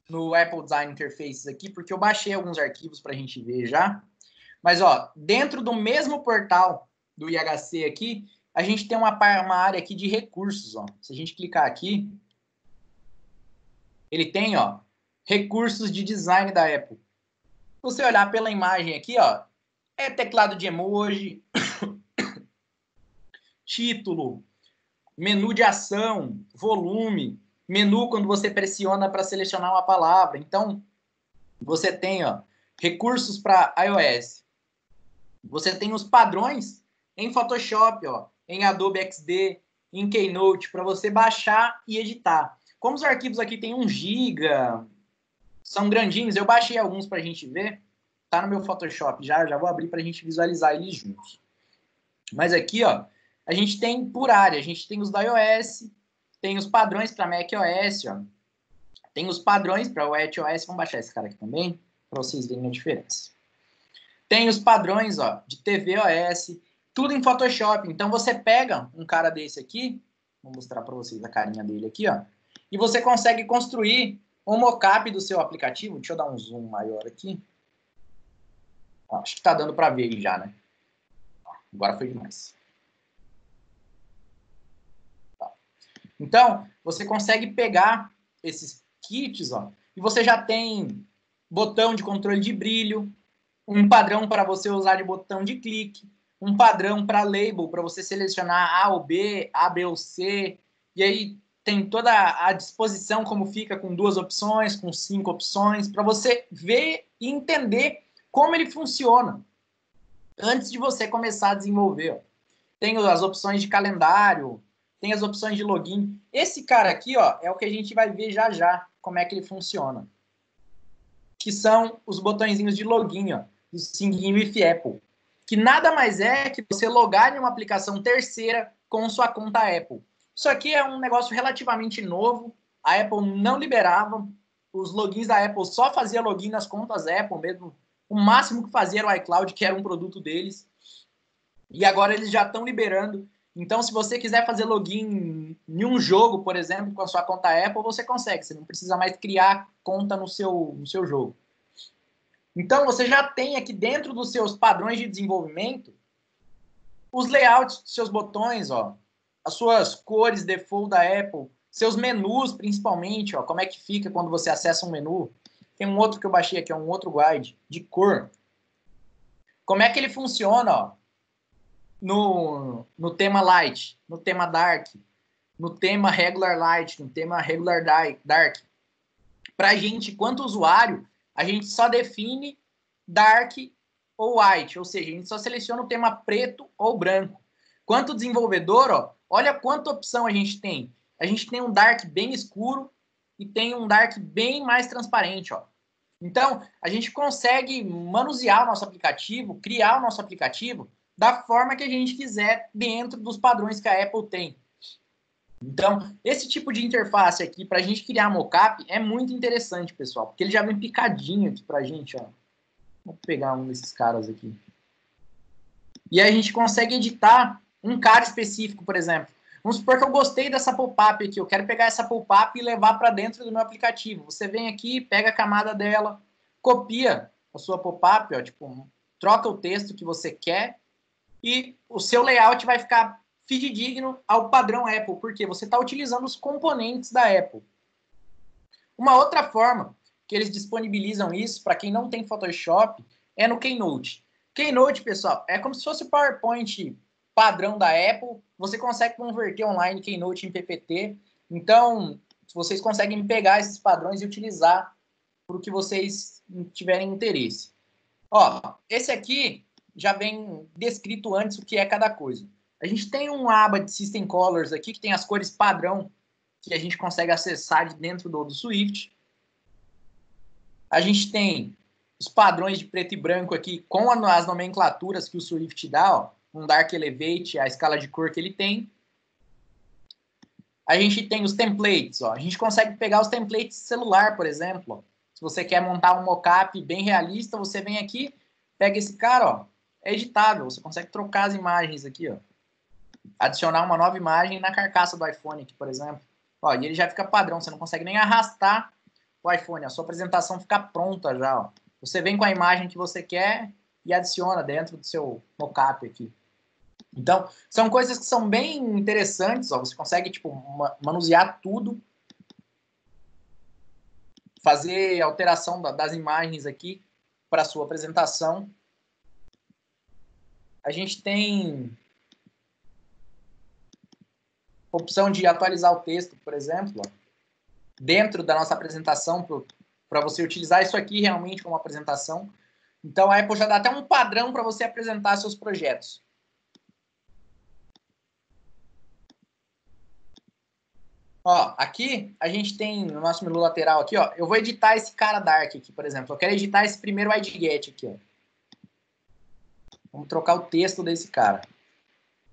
A: no Apple Design Interfaces aqui, porque eu baixei alguns arquivos para a gente ver já. Mas, ó, dentro do mesmo portal do IHC aqui, a gente tem uma área aqui de recursos, ó. Se a gente clicar aqui, ele tem, ó, recursos de design da Apple. Se você olhar pela imagem aqui, ó, é teclado de emoji, título, menu de ação, volume, menu quando você pressiona para selecionar uma palavra. Então, você tem, ó, recursos para iOS. Você tem os padrões em Photoshop, ó, em Adobe XD, em Keynote, para você baixar e editar. Como os arquivos aqui tem 1 GB, são grandinhos, eu baixei alguns para a gente ver. Tá no meu Photoshop já vou abrir para a gente visualizar eles juntos. Mas aqui, ó, a gente tem por área, a gente tem os da iOS, tem os padrões para macOS, ó. Tem os padrões para o iOS, vamos baixar esse cara aqui também, para vocês verem a diferença. Tem os padrões, ó, de tvOS, tudo em Photoshop. Então você pega um cara desse aqui, vou mostrar para vocês a carinha dele aqui, ó, e você consegue construir um mockup do seu aplicativo. Deixa eu dar um zoom maior aqui. Ó, acho que tá dando para ver ele já, né? Agora foi demais. Tá. Então, você consegue pegar esses kits, ó, e você já tem botão de controle de brilho, um padrão para você usar de botão de clique, um padrão para label, para você selecionar A ou B, A, B ou C, e aí tem toda a disposição como fica com 2 opções, com 5 opções, para você ver e entender como ele funciona antes de você começar a desenvolver. Ó. Tem as opções de calendário, tem as opções de login. Esse cara aqui, ó, é o que a gente vai ver já já, como é que ele funciona. Que são os botõezinhos de login, ó, do Singing with Apple. Que nada mais é que você logar em uma aplicação terceira com sua conta Apple. Isso aqui é um negócio relativamente novo. A Apple não liberava. Os logins da Apple só fazia login nas contas Apple mesmo. O máximo que fazia era o iCloud, que era um produto deles. E agora eles já estão liberando. Então, se você quiser fazer login em um jogo, por exemplo, com a sua conta Apple, você consegue. Você não precisa mais criar conta no seu jogo. Então, você já tem aqui dentro dos seus padrões de desenvolvimento os layouts dos seus botões, ó, as suas cores default da Apple, seus menus, principalmente, ó, como é que fica quando você acessa um menu. Tem um outro que eu baixei aqui, um outro guide de cor. Como é que ele funciona, ó, no tema Light, no tema Dark, no tema Regular Light, no tema Regular Dark. Para a gente, quanto usuário, a gente só define Dark ou White, ou seja, a gente só seleciona o tema preto ou branco. Quanto desenvolvedor, ó, olha quanta opção a gente tem. A gente tem um Dark bem escuro e tem um Dark bem mais transparente, ó. Então, a gente consegue manusear o nosso aplicativo, criar o nosso aplicativo da forma que a gente quiser dentro dos padrões que a Apple tem. Então, esse tipo de interface aqui, para a gente criar mockup, é muito interessante, pessoal, porque ele já vem picadinho aqui para a gente, ó. Vou pegar um desses caras aqui. E aí a gente consegue editar um cara específico, por exemplo. Vamos supor que eu gostei dessa pop-up aqui, eu quero pegar essa pop-up e levar para dentro do meu aplicativo. Você vem aqui, pega a camada dela, copia a sua pop-up, ó, tipo, troca o texto que você quer e o seu layout vai ficar fidedigno ao padrão Apple, porque você está utilizando os componentes da Apple. Uma outra forma que eles disponibilizam isso para quem não tem Photoshop é no Keynote. Keynote, pessoal, é como se fosse o PowerPoint padrão da Apple. Você consegue converter online Keynote em PPT. Então, vocês conseguem pegar esses padrões e utilizar para o que vocês tiverem interesse. Ó, esse aqui já vem descrito antes o que é cada coisa. A gente tem uma aba de System Colors aqui, que tem as cores padrão que a gente consegue acessar de dentro do Swift. A gente tem os padrões de preto e branco aqui com as nomenclaturas que o Swift dá, ó, um Dark Elevate, a escala de cor que ele tem. A gente tem os templates, ó. A gente consegue pegar os templates celular, por exemplo. Ó. Se você quer montar um mockup bem realista, você vem aqui, pega esse cara, ó, é editável, você consegue trocar as imagens aqui, ó. Adicionar uma nova imagem na carcaça do iPhone aqui, por exemplo. Ó, e ele já fica padrão, você não consegue nem arrastar o iPhone, a sua apresentação fica pronta já, ó. Você vem com a imagem que você quer e adiciona dentro do seu mockup aqui. Então, são coisas que são bem interessantes, ó. Você consegue, tipo, manusear tudo, fazer alteração das imagens aqui para a sua apresentação. A gente tem opção de atualizar o texto, por exemplo, ó, dentro da nossa apresentação, para você utilizar isso aqui realmente como apresentação. Então, a Apple já dá até um padrão para você apresentar seus projetos. Ó, aqui a gente tem no nosso menu lateral aqui, ó, eu vou editar esse cara Dark aqui, por exemplo. Eu quero editar esse primeiro widget aqui, ó. Vamos trocar o texto desse cara.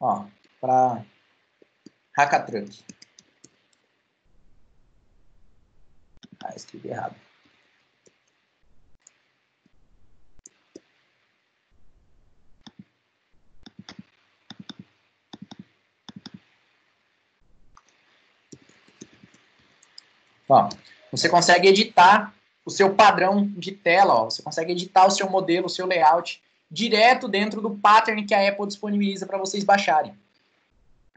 A: Ó, para Hackathon. Ah, escrevi errado. Ó, você consegue editar o seu padrão de tela, ó, você consegue editar o seu modelo, o seu layout, direto dentro do pattern que a Apple disponibiliza para vocês baixarem.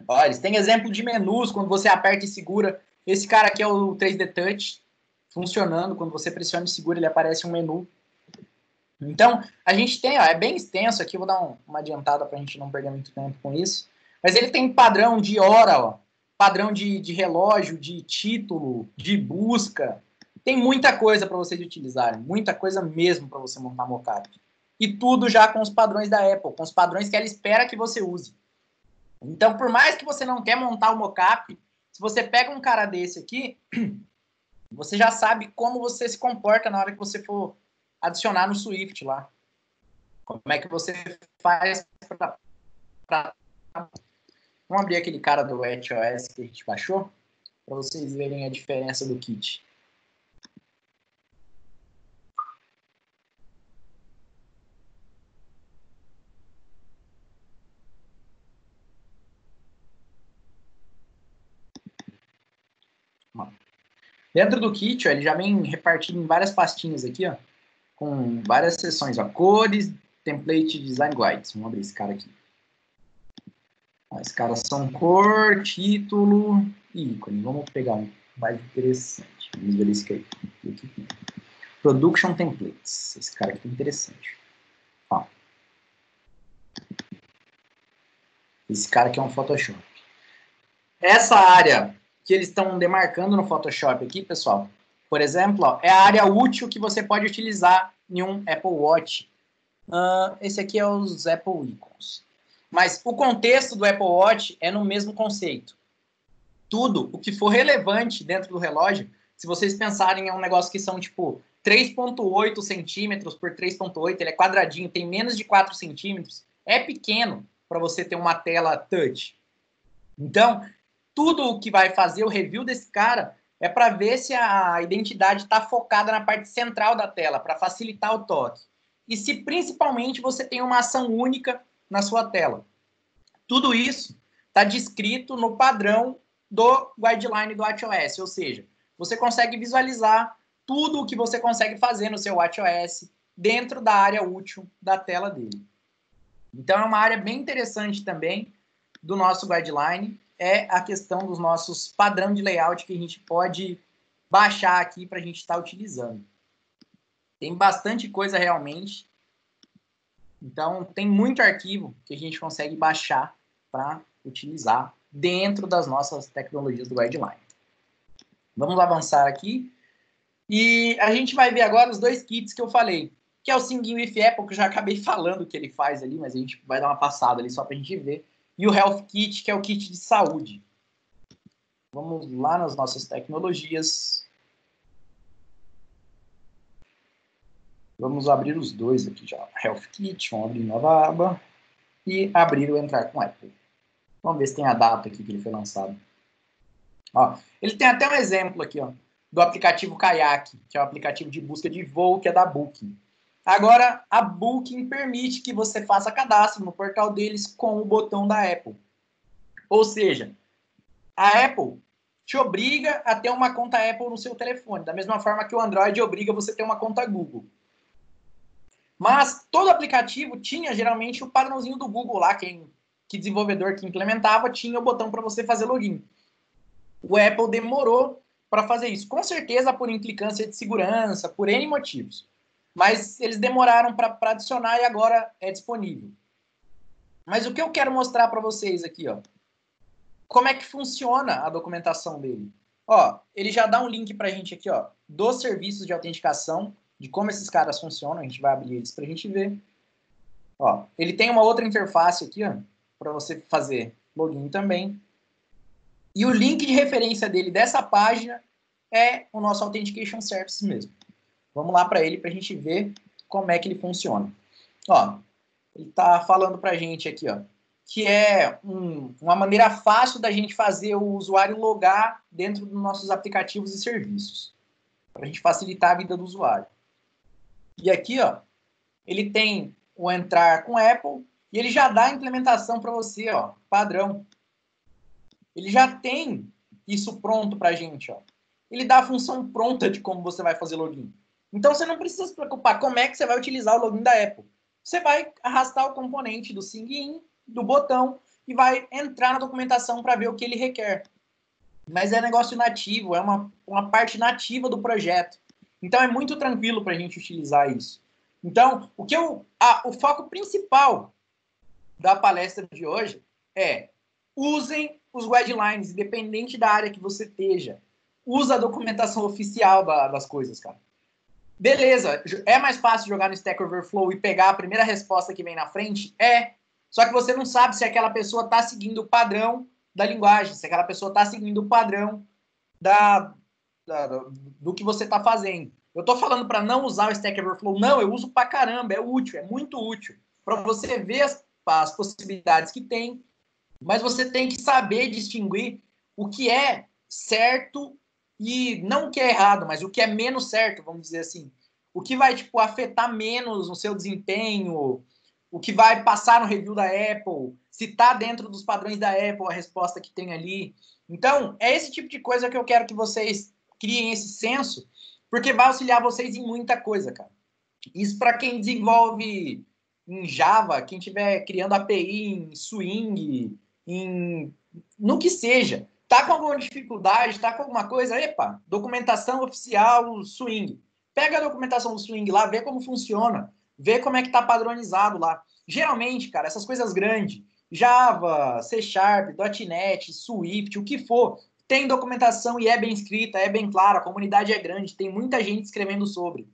A: Ó, eles têm exemplo de menus, quando você aperta e segura. Esse cara aqui é o 3D Touch, funcionando. Quando você pressiona e segura, ele aparece um menu. Então, a gente tem, ó, é bem extenso aqui, vou dar uma adiantada para a gente não perder muito tempo com isso. Mas ele tem padrão de hora, ó, padrão de relógio, de título, de busca. Tem muita coisa para vocês utilizarem, muita coisa mesmo para você montar mockup. E tudo já com os padrões da Apple, com os padrões que ela espera que você use. Então, por mais que você não quer montar o mockup, se você pega um cara desse aqui, você já sabe como você se comporta na hora que você for adicionar no Swift lá. Como é que você faz para... Vamos abrir aquele cara do WatchOS que a gente baixou, para vocês verem a diferença do kit. Dentro do kit, ó, ele já vem repartido em várias pastinhas aqui, ó, com várias seções, ó, cores, template, design guides. Vamos abrir esse cara aqui. As caras são cor, título e ícone. Vamos pegar um mais interessante. Vamos ver esse aqui. Production Templates. Esse cara aqui é interessante. Ó. Esse cara aqui é um Photoshop. Essa área que eles estão demarcando no Photoshop aqui, pessoal, por exemplo, ó, é a área útil que você pode utilizar em um Apple Watch. Esse aqui é os Apple Icons. Mas o contexto do Apple Watch é no mesmo conceito. Tudo o que for relevante dentro do relógio, se vocês pensarem em um negócio que são tipo 3,8 centímetros por 3,8, ele é quadradinho, tem menos de 4 centímetros, é pequeno para você ter uma tela touch. Então, tudo o que vai fazer o review desse cara é para ver se a identidade está focada na parte central da tela, para facilitar o toque. E se principalmente você tem uma ação única na sua tela. Tudo isso está descrito no padrão do guideline do WatchOS, ou seja, você consegue visualizar tudo o que você consegue fazer no seu WatchOS dentro da área útil da tela dele. Então é uma área bem interessante também do nosso guideline, é a questão dos nossos padrão de layout que a gente pode baixar aqui para a gente estar utilizando. Tem bastante coisa realmente. Então, tem muito arquivo que a gente consegue baixar para utilizar dentro das nossas tecnologias do Guideline. Vamos avançar aqui. E a gente vai ver agora os dois kits que eu falei, que é o Singing with Apple, que eu já acabei falando o que ele faz ali, mas a gente vai dar uma passada ali só para a gente ver. E o Health Kit, que é o kit de saúde. Vamos lá nas nossas tecnologias. Vamos abrir os dois aqui já. Health Kit, vamos abrir nova aba. E abrir o Entrar com Apple. Vamos ver se tem a data aqui que ele foi lançado. Ó, ele tem até um exemplo aqui, ó, do aplicativo Kayak, que é o aplicativo de busca de voo, que é da Booking. Agora, a Booking permite que você faça cadastro no portal deles com o botão da Apple. Ou seja, a Apple te obriga a ter uma conta Apple no seu telefone, da mesma forma que o Android obriga você a ter uma conta Google. Mas todo aplicativo tinha geralmente o padrãozinho do Google lá, que desenvolvedor que implementava tinha o botão para você fazer login. O Apple demorou para fazer isso, com certeza por implicância de segurança, por N motivos. Mas eles demoraram para adicionar e agora é disponível. Mas o que eu quero mostrar para vocês aqui, ó, como é que funciona a documentação dele. Ó, ele já dá um link para a gente aqui, ó, dos serviços de autenticação, de como esses caras funcionam, a gente vai abrir eles para a gente ver. Ó, ele tem uma outra interface aqui, ó, para você fazer login também. E o link de referência dele dessa página é o nosso Authentication Service mesmo. Vamos lá para ele para a gente ver como é que ele funciona. Ó, ele está falando para a gente aqui, ó, que é uma maneira fácil da gente fazer o usuário logar dentro dos nossos aplicativos e serviços, para a gente facilitar a vida do usuário. E aqui, ó, ele tem o entrar com Apple e ele já dá a implementação para você, ó, padrão. Ele já tem isso pronto para a gente, ó. Ele dá a função pronta de como você vai fazer login. Então, você não precisa se preocupar como é que você vai utilizar o login da Apple. Você vai arrastar o componente do Sign-in, do botão, e vai entrar na documentação para ver o que ele requer. Mas é negócio nativo, é uma parte nativa do projeto. Então é muito tranquilo para a gente utilizar isso. Então, o foco principal da palestra de hoje é: usem os guidelines, independente da área que você esteja. Usa a documentação oficial das coisas, cara. Beleza, é mais fácil jogar no Stack Overflow e pegar a primeira resposta que vem na frente? É. Só que você não sabe se aquela pessoa está seguindo o padrão da linguagem, se aquela pessoa está seguindo o padrão do que você está fazendo. Eu estou falando para não usar o Stack Overflow. Não, eu uso pra caramba, é útil, é muito útil. Para você ver as possibilidades que tem, mas você tem que saber distinguir o que é certo e não o que é errado, mas o que é menos certo, vamos dizer assim. O que vai, tipo, afetar menos o seu desempenho, o que vai passar no review da Apple, se está dentro dos padrões da Apple a resposta que tem ali. Então, é esse tipo de coisa que eu quero que vocês criem esse senso, porque vai auxiliar vocês em muita coisa, cara. Isso para quem desenvolve em Java, quem estiver criando API em Swing, no que seja. Tá com alguma dificuldade, tá com alguma coisa? Epa, documentação oficial Swing. Pega a documentação do Swing lá, vê como funciona, vê como é que tá padronizado lá. Geralmente, cara, essas coisas grandes, Java, C Sharp, .NET, Swift, o que for, tem documentação e é bem escrita, é bem clara, a comunidade é grande, tem muita gente escrevendo sobre.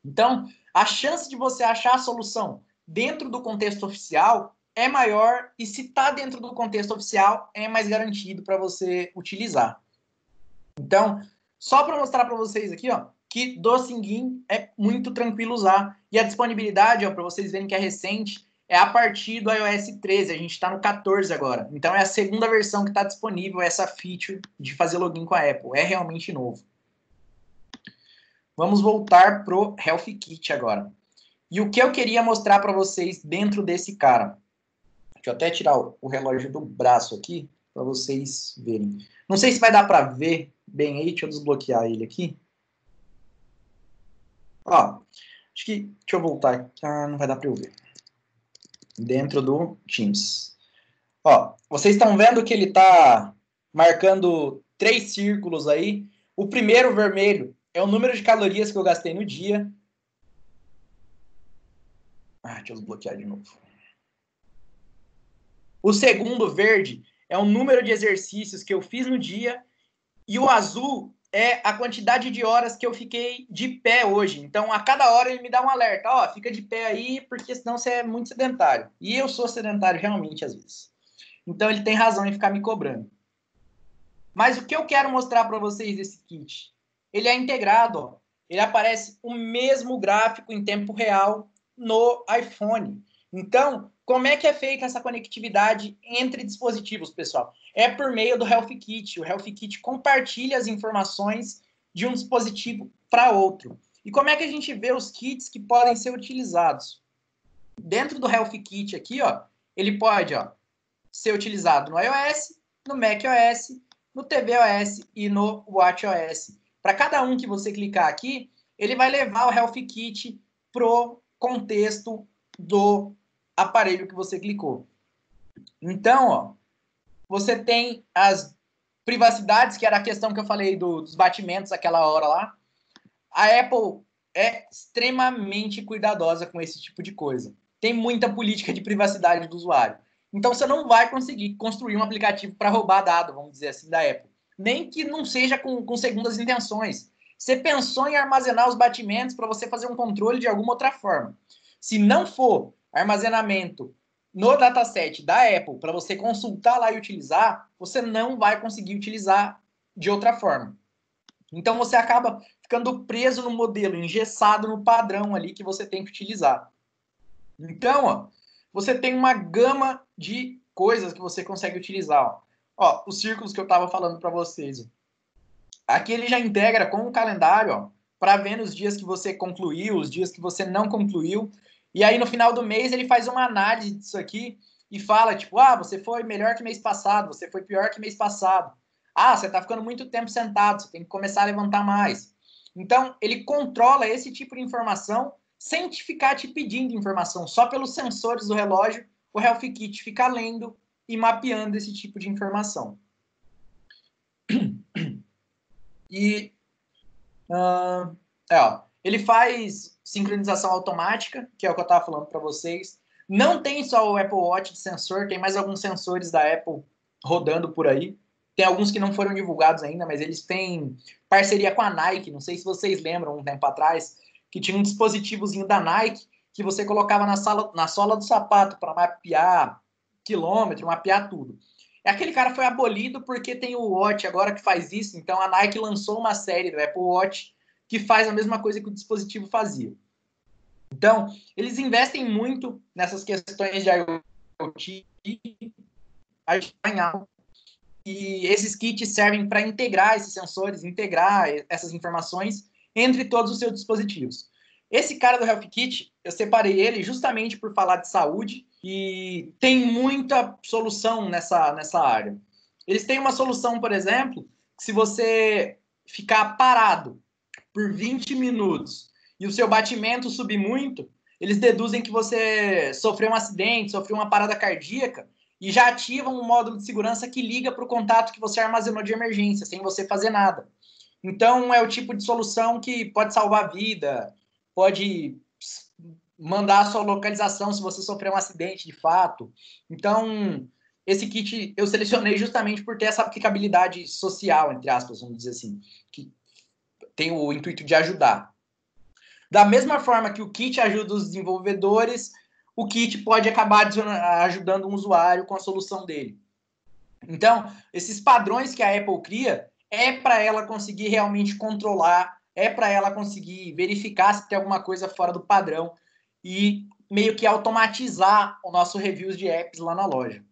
A: Então, a chance de você achar a solução dentro do contexto oficial é maior, e se está dentro do contexto oficial, é mais garantido para você utilizar. Então, só para mostrar para vocês aqui, ó, que do Syngin é muito tranquilo usar. E a disponibilidade, para vocês verem que é recente, é a partir do iOS 13. A gente está no 14 agora. Então, é a segunda versão que está disponível, essa feature de fazer login com a Apple. É realmente novo. Vamos voltar pro Health Kit agora. E o que eu queria mostrar para vocês dentro desse cara? Deixa eu até tirar o relógio do braço aqui para vocês verem. Não sei se vai dar para ver bem aí. Deixa eu desbloquear ele aqui. Ó, acho que... Deixa eu voltar. Ah, não vai dar para eu ver. Dentro do Teams. Ó, vocês estão vendo que ele está marcando 3 círculos aí. O primeiro vermelho é o número de calorias que eu gastei no dia. Deixa eu desbloquear de novo. O segundo, verde, é o número de exercícios que eu fiz no dia. E o azul é a quantidade de horas que eu fiquei de pé hoje. Então, a cada hora ele me dá um alerta. Ó, fica de pé aí, porque senão você é muito sedentário. E eu sou sedentário realmente, às vezes. Então, ele tem razão em ficar me cobrando. Mas o que eu quero mostrar para vocês desse kit? Ele é integrado, ó. Ele aparece o mesmo gráfico em tempo real no iPhone. Então, como é que é feita essa conectividade entre dispositivos, pessoal? É por meio do Health Kit. O Health Kit compartilha as informações de um dispositivo para outro. E como é que a gente vê os kits que podem ser utilizados? Dentro do Health Kit aqui, ó, ele pode, ó, ser utilizado no iOS, no macOS, no tvOS e no watchOS. Para cada um que você clicar aqui, ele vai levar o Health Kit pro contexto do aparelho que você clicou. Então, ó, você tem as privacidades, que era a questão que eu falei dos batimentos aquela hora lá. A Apple é extremamente cuidadosa com esse tipo de coisa. Tem muita política de privacidade do usuário. Então, você não vai conseguir construir um aplicativo para roubar dado, vamos dizer assim, da Apple. Nem que não seja com segundas intenções. Você pensou em armazenar os batimentos para você fazer um controle de alguma outra forma. Se não for armazenamento no dataset da Apple para você consultar lá e utilizar, você não vai conseguir utilizar de outra forma. Então, você acaba ficando preso no modelo, engessado no padrão ali que você tem que utilizar. Então, ó, você tem uma gama de coisas que você consegue utilizar. Ó, os círculos que eu estava falando para vocês. Aqui ele já integra com o calendário, para ver os dias que você concluiu, os dias que você não concluiu. E aí, no final do mês, ele faz uma análise disso aqui e fala, tipo, você foi melhor que mês passado, você foi pior que mês passado. Você está ficando muito tempo sentado, você tem que começar a levantar mais. Então, ele controla esse tipo de informação sem te ficar te pedindo informação. Só pelos sensores do relógio, o Health Kit fica lendo e mapeando esse tipo de informação. E ele faz sincronização automática, que é o que eu estava falando para vocês. Não tem só o Apple Watch de sensor, tem mais alguns sensores da Apple rodando por aí. Tem alguns que não foram divulgados ainda, mas eles têm parceria com a Nike. Não sei se vocês lembram, um tempo atrás, que tinha um dispositivozinho da Nike que você colocava na sola do sapato para mapear quilômetro, mapear tudo. Aquele cara foi abolido porque tem o Watch agora que faz isso. Então a Nike lançou uma série do Apple Watch que faz a mesma coisa que o dispositivo fazia. Então, eles investem muito nessas questões de IoT, e esses kits servem para integrar esses sensores, integrar essas informações entre todos os seus dispositivos. Esse cara do Health Kit, eu separei ele justamente por falar de saúde e tem muita solução nessa área. Eles têm uma solução, por exemplo, que se você ficar parado por 20 minutos e o seu batimento subir muito, eles deduzem que você sofreu um acidente, sofreu uma parada cardíaca e já ativam um módulo de segurança que liga para o contato que você armazenou de emergência, sem você fazer nada. Então, é o tipo de solução que pode salvar a vida, pode mandar a sua localização se você sofreu um acidente de fato. Então, esse kit eu selecionei justamente por ter essa aplicabilidade social, entre aspas, vamos dizer assim, que tem o intuito de ajudar. Da mesma forma que o kit ajuda os desenvolvedores, o kit pode acabar ajudando um usuário com a solução dele. Então, esses padrões que a Apple cria é para ela conseguir realmente controlar, é para ela conseguir verificar se tem alguma coisa fora do padrão e meio que automatizar o nosso reviews de apps lá na loja.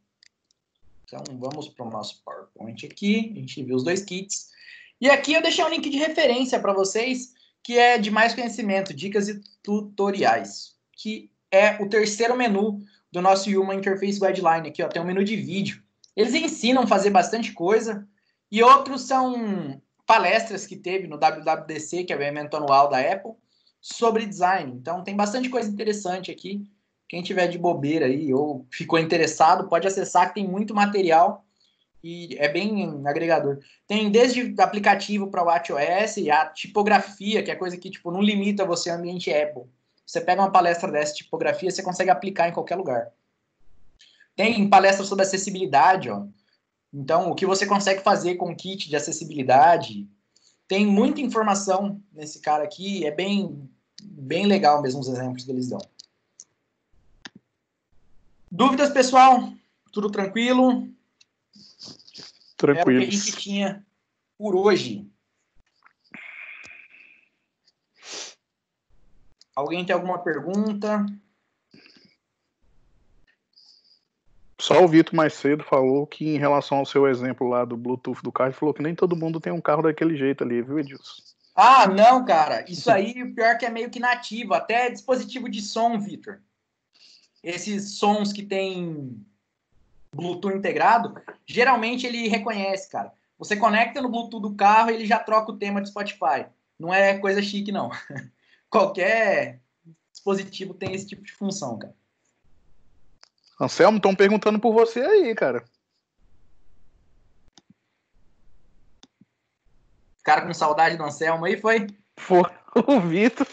A: Então, vamos para o nosso PowerPoint aqui, a gente viu os dois kits. E aqui eu deixei um link de referência para vocês, que é de mais conhecimento, dicas e tutoriais, que é o terceiro menu do nosso Human Interface Guideline. Aqui ó, tem um menu de vídeo. Eles ensinam a fazer bastante coisa, e outros são palestras que teve no WWDC, que é o evento anual da Apple, sobre design. Então tem bastante coisa interessante aqui. Quem tiver de bobeira aí ou ficou interessado, pode acessar, que tem muito material e é bem agregador. Tem desde aplicativo para o WatchOS, a tipografia, que é coisa que tipo, não limita você ao ambiente Apple. Você pega uma palestra dessa tipografia, você consegue aplicar em qualquer lugar. Tem palestra sobre acessibilidade, ó. Então, o que você consegue fazer com o kit de acessibilidade. Tem muita informação nesse cara aqui, é bem legal mesmo os exemplos que eles dão. Dúvidas, pessoal? Tudo tranquilo?
B: Tranquilos.
A: Era o que a gente tinha por hoje. Alguém tem alguma pergunta?
B: Só o Vitor mais cedo falou que em relação ao seu exemplo lá do Bluetooth do carro, ele falou que nem todo mundo tem um carro daquele jeito ali, viu, Edilson?
A: Ah, não, cara. Isso aí, o pior que é meio que nativo. Até dispositivo de som, Vitor. Esses sons que tem Bluetooth integrado, geralmente ele reconhece, cara. Você conecta no Bluetooth do carro e ele já troca o tema de Spotify. Não é coisa chique, não. Qualquer dispositivo tem esse tipo de função, cara.
B: Anselmo, estão perguntando por você aí, cara.
A: Cara com saudade do Anselmo aí, foi?
B: Foi o Vitor.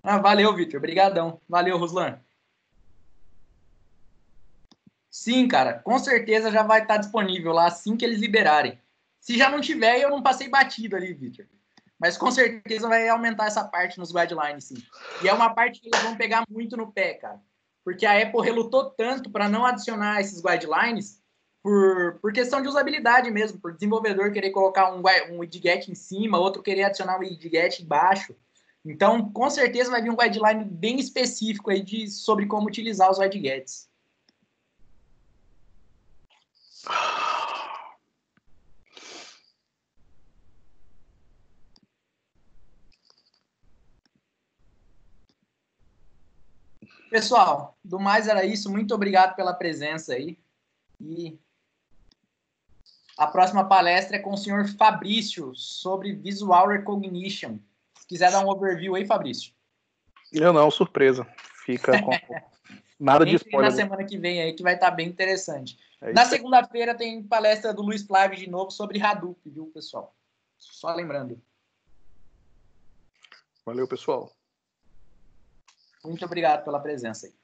A: Ah, valeu, Vitor. Obrigadão. Valeu, Ruslan. Sim, cara. Com certeza já vai estar disponível lá assim que eles liberarem. Se já não tiver, eu não passei batido ali, Vitor. Mas com certeza vai aumentar essa parte nos guidelines, sim. E é uma parte que eles vão pegar muito no pé, cara. Porque a Apple relutou tanto para não adicionar esses guidelines por questão de usabilidade mesmo, por desenvolvedor querer colocar um widget em cima, outro querer adicionar um widget embaixo. Então, com certeza vai vir um guideline bem específico aí sobre como utilizar os widgets. Pessoal, do mais era isso. Muito obrigado pela presença aí. E a próxima palestra é com o senhor Fabrício sobre Visual Recognition. Se quiser dar um overview aí, Fabrício.
B: Eu não, surpresa. Fica com nada de
A: Entre na
B: spoiler.
A: semana que vem aí, que vai estar bem interessante.
B: É
A: Na
B: isso aí.
A: segunda-feira tem palestra do Luiz Flávio de novo sobre Hadoop, viu, pessoal? Só lembrando.
B: Valeu, pessoal.
A: Muito obrigado pela presença aí.